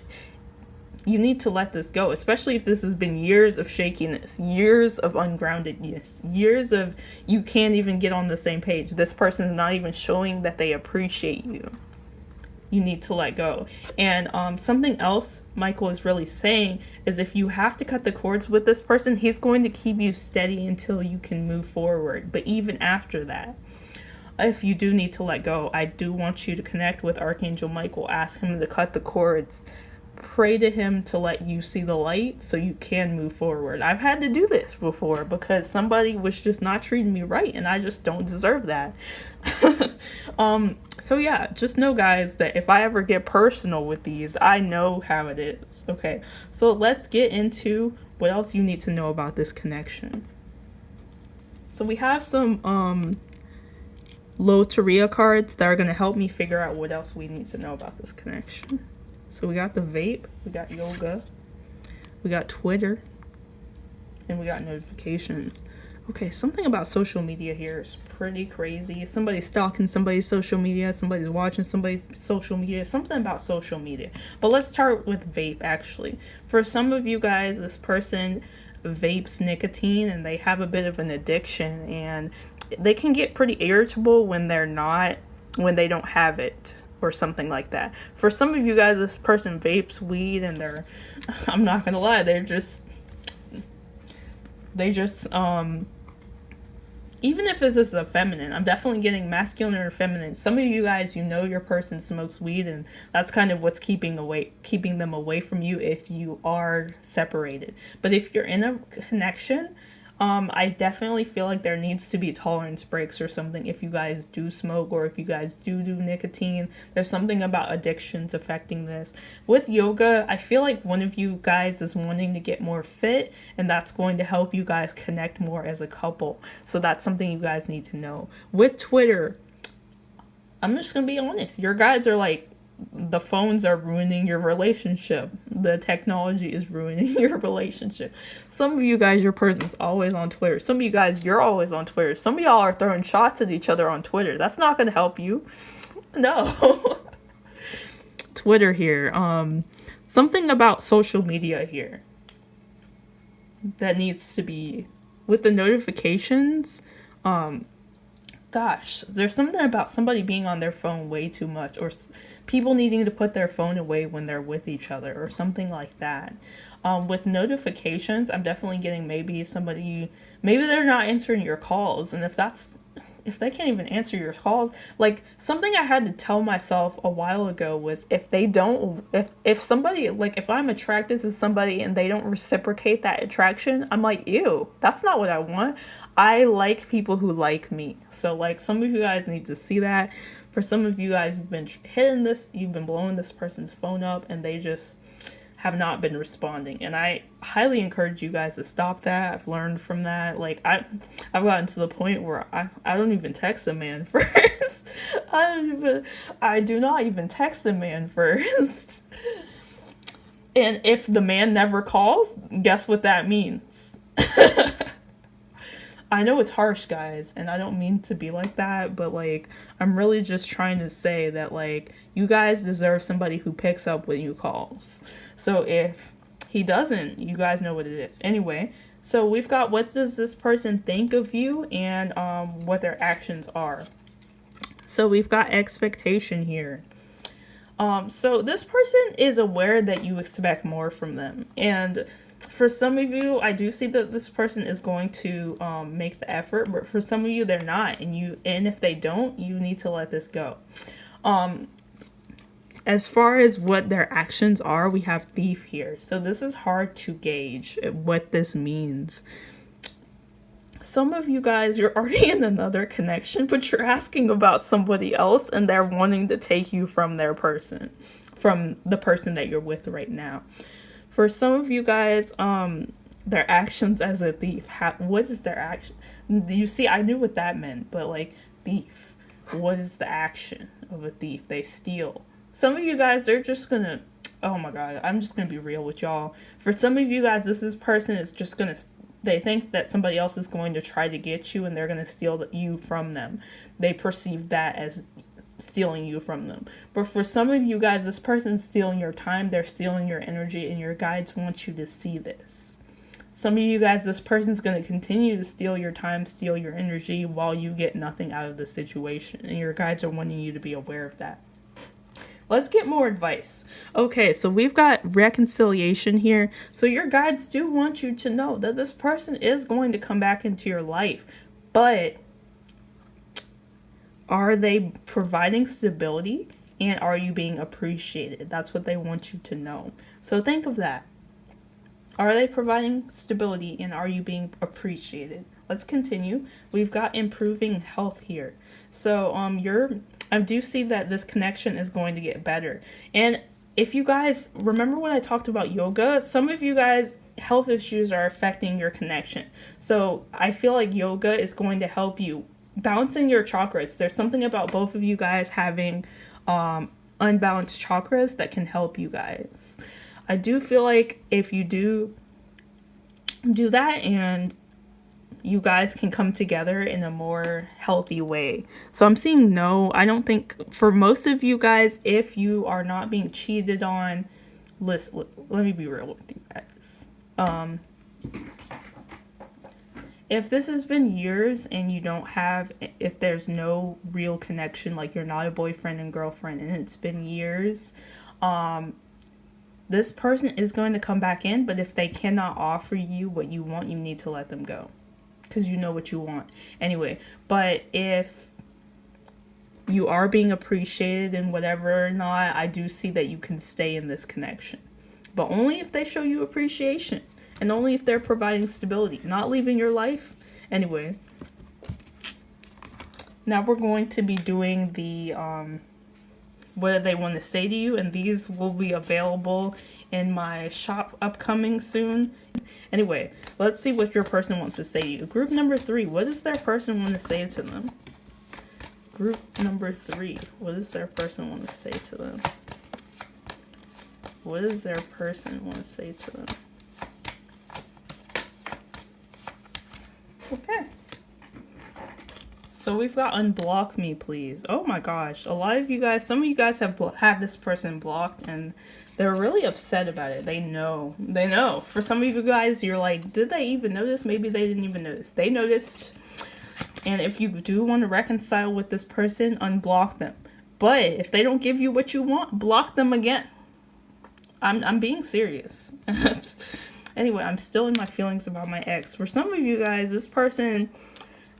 you need to let this go, especially if this has been years of shakiness, years of ungroundedness, years of you can't even get on the same page. This person's not even showing that they appreciate you. You need to let go. And something else Michael is really saying is, if you have to cut the cords with this person, he's going to keep you steady until you can move forward. But even after that, if you do need to let go, I do want you to connect with Archangel Michael. Ask him to cut the cords. Pray to him to let you see the light so you can move forward. I've had to do this before because somebody was just not treating me right, and I just don't deserve that. So yeah, just know, guys, that if I ever get personal with these, I know how it is. Okay, so let's get into what else you need to know about this connection. So we have some Loteria cards that are going to help me figure out what else we need to know about this connection. So we got the vape, we got yoga, we got Twitter, and we got notifications. Okay, something about social media here is pretty crazy. Somebody's stalking somebody's social media, somebody's watching somebody's social media, something about social media. But let's start with vape, actually. For some of you guys, this person vapes nicotine and they have a bit of an addiction, and they can get pretty irritable when they don't have it, or something like that. For some of you guys, this person vapes weed and I'm not gonna lie, They just even if this is a feminine, I'm definitely getting masculine or feminine. Some of you guys, you know your person smokes weed, and that's kind of what's keeping them away from you if you are separated. But if you're in a connection, I definitely feel like there needs to be tolerance breaks or something if you guys do smoke or if you guys do nicotine. There's something about addictions affecting this. With yoga, I feel like one of you guys is wanting to get more fit, and that's going to help you guys connect more as a couple. So that's something you guys need to know. With Twitter, I'm just going to be honest. Your guys are like, the phones are ruining your relationship. The technology is ruining your relationship. Some of you guys, your person's always on Twitter. Some of you guys, you're always on Twitter. Some of y'all are throwing shots at each other on Twitter. That's not going to help you. No. Twitter here. Something about social media here that needs to be with the notifications. Gosh, there's something about somebody being on their phone way too much, or people needing to put their phone away when they're with each other, or something like that. With notifications, I'm definitely getting maybe they're not answering your calls, and if they can't even answer your calls, like something I had to tell myself a while ago was if somebody, like if I'm attracted to somebody and they don't reciprocate that attraction, I'm like, ew, that's not what I want. I like people who like me. So like some of you guys need to see that. For some of you guys, you've been blowing this person's phone up and they just have not been responding. And I highly encourage you guys to stop that. I've learned from that. Like I've gotten to the point where I don't even text a man first. I do not even text a man first. And if the man never calls, guess what that means? I know it's harsh, guys, and I don't mean to be like that, but like I'm really just trying to say that like you guys deserve somebody who picks up when you calls. So if he doesn't, you guys know what it is. Anyway, so we've got what does this person think of you and what their actions are. So we've got expectation here. So this person is aware that you expect more from them, and for some of you, I do see that this person is going to make the effort, but for some of you, they're not, and if they don't, you need to let this go. As far as what their actions are, we have thief here, so this is hard to gauge what this means. Some of you guys, you're already in another connection, but you're asking about somebody else, and they're wanting to take you from their person, from the person that you're with right now. For some of you guys, their actions as a thief, what is their action? You see, I knew what that meant, but like, thief, what is the action of a thief? They steal. Some of you guys, they're just gonna, oh my god, I'm just gonna be real with y'all. For some of you guys, person is just gonna, they think that somebody else is going to try to get you and they're gonna steal you from them. They perceive that as stealing you from them. But for some of you guys, this person's stealing your time, they're stealing your energy, and your guides want you to see this. Some of you guys, this person's going to continue to steal your time, steal your energy while you get nothing out of the situation, and your guides are wanting you to be aware of that. Let's get more advice. Okay, so we've got reconciliation here. So your guides do want you to know that this person is going to come back into your life, but are they providing stability, and are you being appreciated? That's what they want you to know. So think of that. Are they providing stability, and are you being appreciated? Let's continue. We've got improving health here. So I do see that this connection is going to get better. And if you guys remember when I talked about yoga, some of you guys, health issues are affecting your connection. So I feel like yoga is going to help you balancing your chakras. There's something about both of you guys having unbalanced chakras that can help you guys. I do feel like if you do that, and you guys can come together in a more healthy way. So I'm seeing no. I don't think, for most of you guys, if you are not being cheated on, let me be real with you guys. If this has been years and if there's no real connection, like you're not a boyfriend and girlfriend and it's been years, This person is going to come back in, but if they cannot offer you what you want, you need to let them go. Because you know what you want. Anyway, but if you are being appreciated and whatever or not, I do see that you can stay in this connection. But only if they show you appreciation. And only if they're providing stability. Not leaving your life. Anyway. Now we're going to be doing the, what do they want to say to you? And these will be available in my shop upcoming soon. Anyway, let's see what your person wants to say to you. Group number 3, what does their person want to say to them? Group number 3, what does their person want to say to them? What does their person want to say to them? Okay. So we've got unblock me, please. Oh my gosh. A lot of you guys, some of you guys have this person blocked and they're really upset about it. They know. They know. For some of you guys, you're like, did they even notice? Maybe they didn't even notice. They noticed. And if you do want to reconcile with this person, unblock them. But if they don't give you what you want, block them again. I'm being serious. Anyway, I'm still in my feelings about my ex. For some of you guys, this person,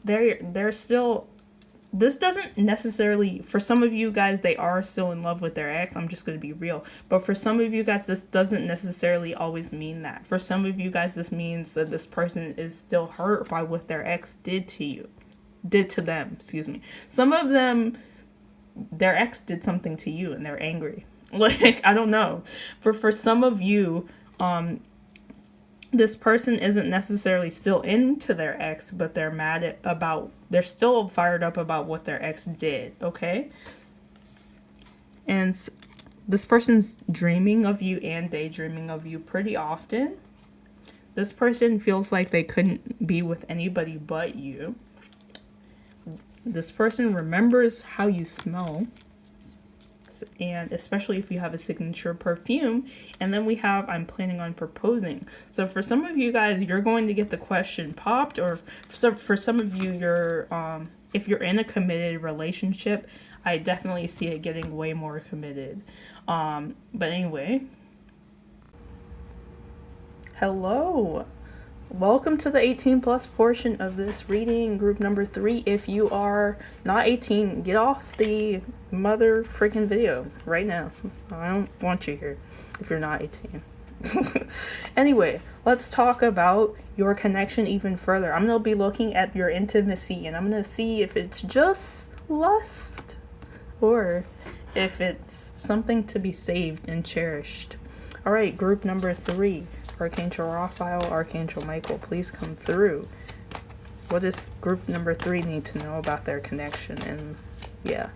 they're still, this doesn't necessarily, for some of you guys, they are still in love with their ex. I'm just going to be real. But for some of you guys, this doesn't necessarily always mean that. For some of you guys, this means that this person is still hurt by what their ex did to you. Did to them, excuse me. Some of them, their ex did something to you and they're angry. Like, I don't know. For some of you, this person isn't necessarily still into their ex, but they're mad they're still fired up about what their ex did, okay? And this person's dreaming of you and daydreaming of you pretty often. This person feels like they couldn't be with anybody but you. This person remembers how you smell. And especially if you have a signature perfume. And then we have, I'm planning on proposing. So for some of you guys, you're going to get the question popped, or for some of you, if you're in a committed relationship, I definitely see it getting way more committed. But anyway, hello. Welcome to the 18 plus portion of this reading, group number 3. If you are not 18, get off the mother freaking video right now. I don't want you here if you're not 18. Anyway, let's talk about your connection even further. I'm going to be looking at your intimacy and I'm going to see if it's just lust or if it's something to be saved and cherished. All right, group number 3. Archangel Raphael, Archangel Michael, please come through. What does group number 3 need to know about their connection? And yeah.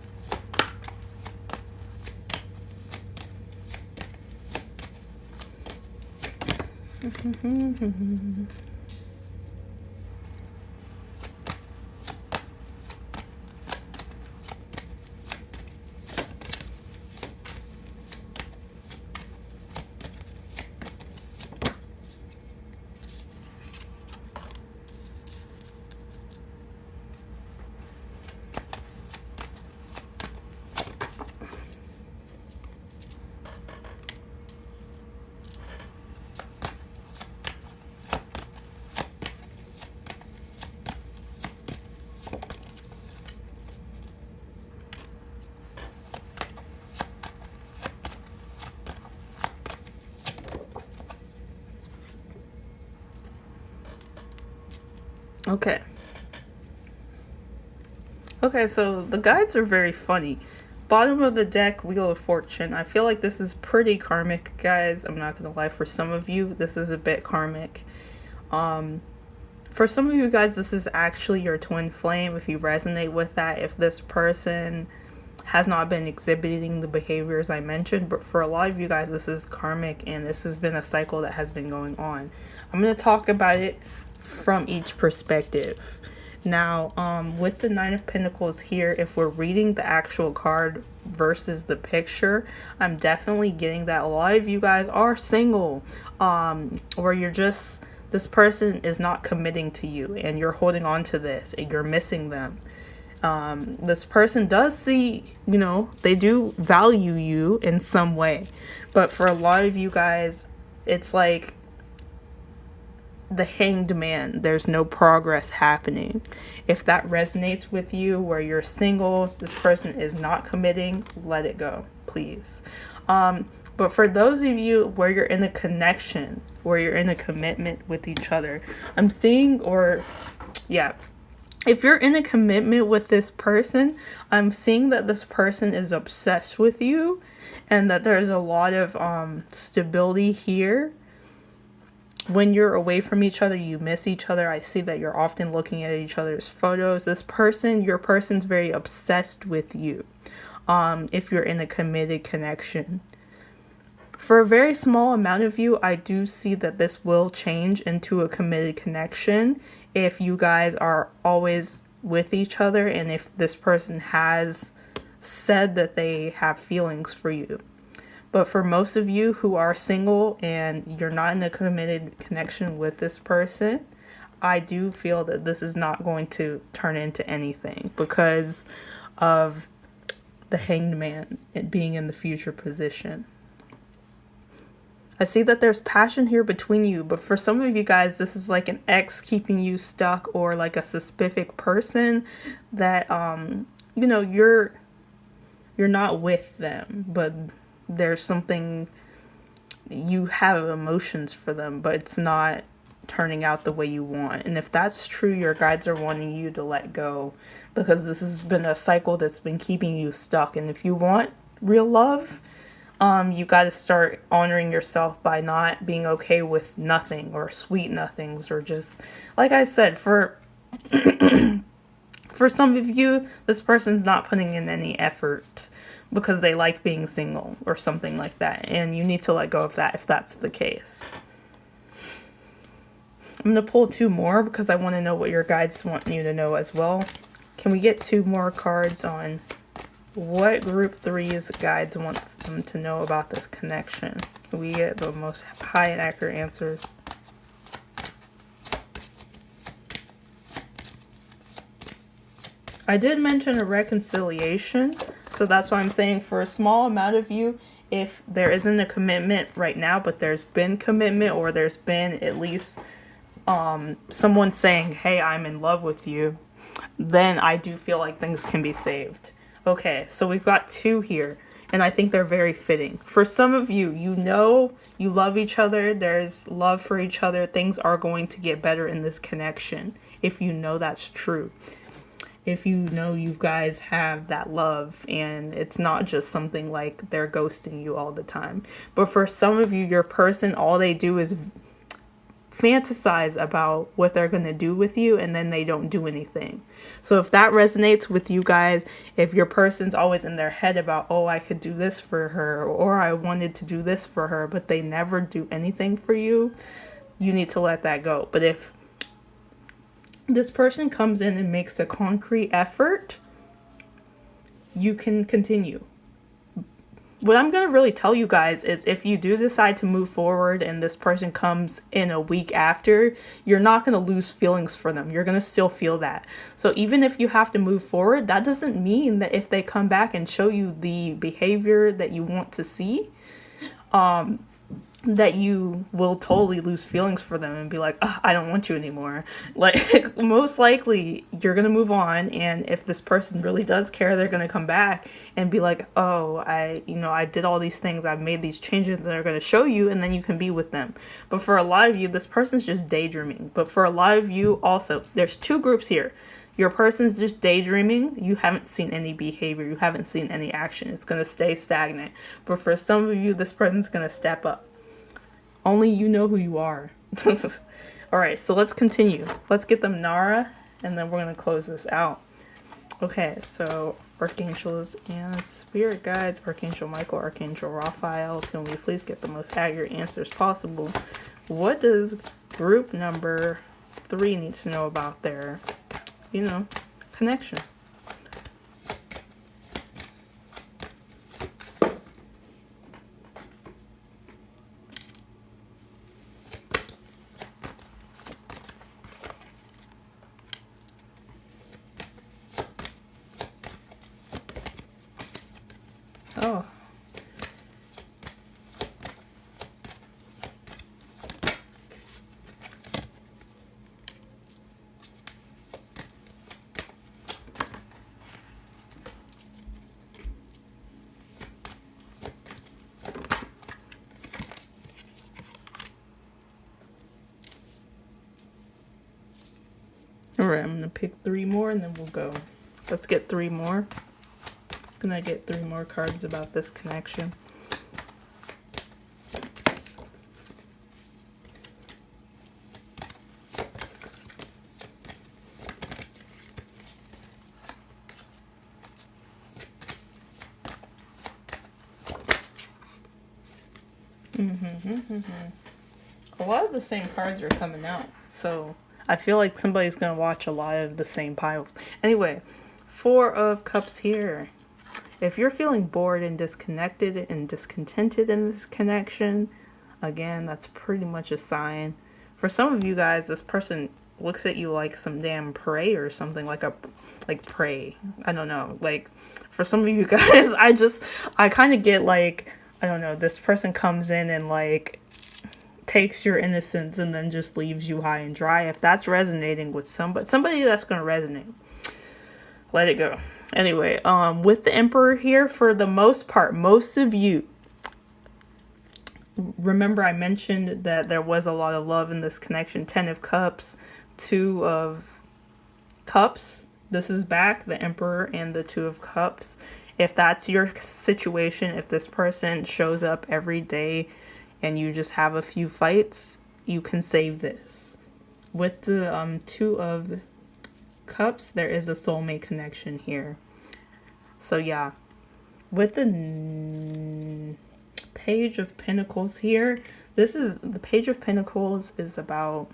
Okay. Okay, so the guides are very funny. Bottom of the deck, Wheel of Fortune. I feel like this is pretty karmic, guys. I'm not gonna lie. For some of you, this is a bit karmic. For some of you guys, this is actually your twin flame. If you resonate with that, if this person has not been exhibiting the behaviors I mentioned, but for a lot of you guys, this is karmic and this has been a cycle that has been going on. I'm going to talk about it from each perspective. Now, with the Nine of Pentacles here, if we're reading the actual card versus the picture, I'm definitely getting that a lot of you guys are single, or you're just, this person is not committing to you and you're holding on to this and you're missing them. This person does see, you know, they do value you in some way. But for a lot of you guys, it's like the hanged man. There's no progress happening. If that resonates with you, where you're single, this person is not committing, let it go, please. But for those of you where you're in a connection, where you're in a commitment with each other, I'm seeing, or yeah, if you're in a commitment with this person, I'm seeing that this person is obsessed with you, and that there's a lot of stability here. When you're away from each other, you miss each other. I see that you're often looking at each other's photos. This person, your person's very obsessed with you. If you're in a committed connection. For a very small amount of you, I do see that this will change into a committed connection if you guys are always with each other, and if this person has said that they have feelings for you. But for most of you who are single and you're not in a committed connection with this person, I do feel that this is not going to turn into anything because of the hanged man being in the future position. I see that there's passion here between you, but for some of you guys, this is like an ex keeping you stuck, or like a specific person that, you know, you're not with them, but there's something, you have emotions for them, but it's not turning out the way you want. And if that's true, your guides are wanting you to let go, because this has been a cycle that's been keeping you stuck. And if you want real love, you got to start honoring yourself by not being okay with nothing, or sweet nothings, or just, like I said, for for some of you, this person's not putting in any effort because they like being single or something like that, and you need to let go of that if that's the case. I'm going to pull 2 more because I want to know what your guides want you to know as well. Can we get 2 more cards on what group 3's guides wants them to know about this connection? Can we get the most high and accurate answers? I did mention a reconciliation, so that's why I'm saying for a small amount of you, if there isn't a commitment right now, but there's been commitment, or there's been at least someone saying, hey, I'm in love with you, then I do feel like things can be saved. Okay, so we've got 2 here, and I think they're very fitting. For some of you, you know you love each other, there's love for each other, things are going to get better in this connection, if you know that's true. If you know you guys have that love, and it's not just something like they're ghosting you all the time. But for some of you, your person, all they do is fantasize about what they're going to do with you, and then they don't do anything. So if that resonates with you guys, if your person's always in their head about, oh, I could do this for her, or I wanted to do this for her, but they never do anything for you, you need to let that go. But if this person comes in and makes a concrete effort, you can continue. What I'm going to really tell you guys is, if you do decide to move forward and this person comes in a week after, you're not going to lose feelings for them. You're going to still feel that. So even if you have to move forward, that doesn't mean that if they come back and show you the behavior that you want to see, that you will totally lose feelings for them and be like, oh, I don't want you anymore. Like, most likely you're going to move on. And if this person really does care, they're going to come back and be like, oh, I did all these things. I've made these changes that are going to show you, and then you can be with them. But for a lot of you, this person's just daydreaming. But for a lot of you also, there's 2 groups here. Your person's just daydreaming. You haven't seen any behavior. You haven't seen any action. It's going to stay stagnant. But for some of you, this person's going to step up. Only you know who you are. Alright, so let's continue. Let's get the Manara, and then we're going to close this out. Okay, so Archangels and Spirit Guides, Archangel Michael, Archangel Raphael, can we please get the most accurate answers possible? What does group number 3 need to know about their, connection? Oh. Alright, I'm gonna pick 3 more and then we'll go. Let's get 3 more. Can I get 3 more cards about this connection? A lot of the same cards are coming out, so I feel like somebody's gonna watch a lot of the same piles. Anyway, 4 of Cups here. If you're feeling bored and disconnected and discontented in this connection, again, that's pretty much a sign. For some of you guys, this person looks at you like some damn prey or something, like prey. I don't know. Like, for some of you guys, I kind of get like, I don't know, this person comes in and like takes your innocence and then just leaves you high and dry. If that's resonating with somebody that's going to resonate, let it go. Anyway, with the Emperor here, for the most part, most of you, remember I mentioned that there was a lot of love in this connection. 10 of Cups, 2 of Cups. This is back, the Emperor and the 2 of Cups. If that's your situation, if this person shows up every day and you just have a few fights, you can save this. With the 2 of Cups, there is a soulmate connection here. So yeah, with the Page of Pentacles here, the Page of Pentacles is about,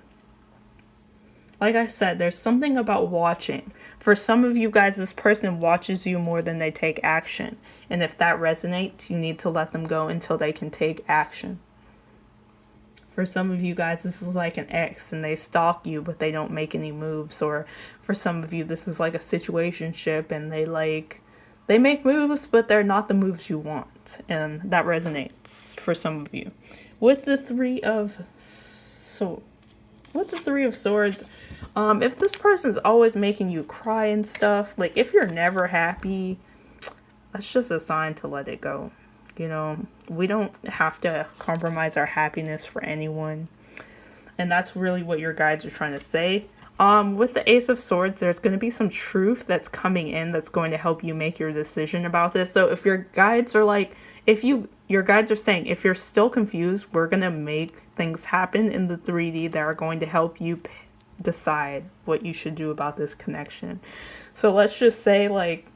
like I said, there's something about watching. For some of you guys, this person watches you more than they take action. And if that resonates, you need to let them go until they can take action. For some of you guys, this is like an ex and they stalk you, but they don't make any moves. Or for some of you, this is like a situationship and they make moves, but they're not the moves you want. And that resonates for some of you. With the 3 of Swords, if this person's always making you cry and stuff, like if you're never happy, that's just a sign to let it go. You know, we don't have to compromise our happiness for anyone. And that's really what your guides are trying to say. With the Ace of Swords, there's going to be some truth that's coming in that's going to help you make your decision about this. So if your guides are like, your guides are saying, if you're still confused, we're going to make things happen in the 3D that are going to help you decide what you should do about this connection. So let's just say, like,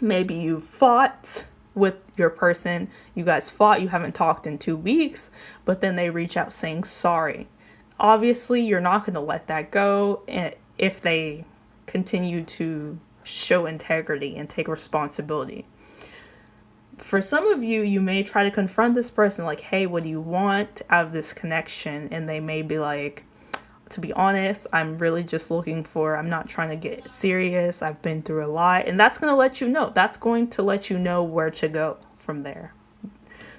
maybe you fought with your person, you guys fought, you haven't talked in 2 weeks, but then they reach out saying sorry. Obviously, you're not going to let that go if they continue to show integrity and take responsibility. For some of you, you may try to confront this person like, hey, what do you want out of this connection? And they may be like, to be honest, I'm really just looking for, I'm not trying to get serious. I've been through a lot. And that's going to let you know. That's going to let you know where to go from there.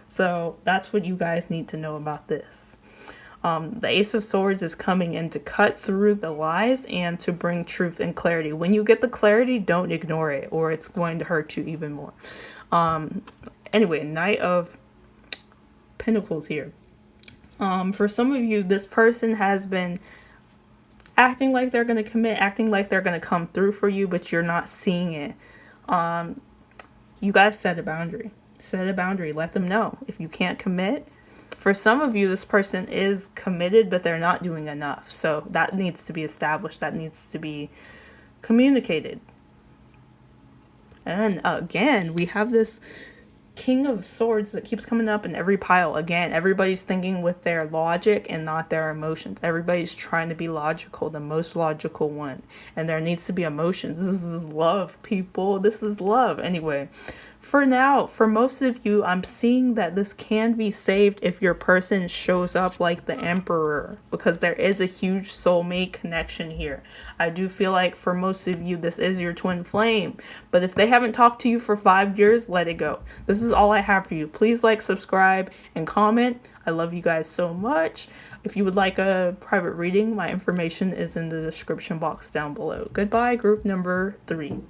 So that's what you guys need to know about this. The Ace of Swords is coming in to cut through the lies and to bring truth and clarity. When you get the clarity, don't ignore it or it's going to hurt you even more. Anyway, Knight of Pentacles here. For some of you, this person has been acting like they're going to commit, acting like they're going to come through for you, but you're not seeing it. You guys set a boundary. Set a boundary. Let them know. If you can't commit, for some of you, this person is committed, but they're not doing enough. So that needs to be established. That needs to be communicated. And again, we have this King of Swords that keeps coming up in every pile. Again, everybody's thinking with their logic and not their emotions. Everybody's trying to be logical, the most logical one. And there needs to be emotions. This is love, people. This is love. Anyway, For now, for most of you, I'm seeing that this can be saved if your person shows up like the Emperor, because there is a huge soulmate connection here. I do feel like for most of you, this is your twin flame. But if they haven't talked to you for 5 years, let it go. This is all I have for you. Please like, subscribe, and comment. I love you guys so much. If you would like a private reading, my information is in the description box down below. Goodbye, group number 3.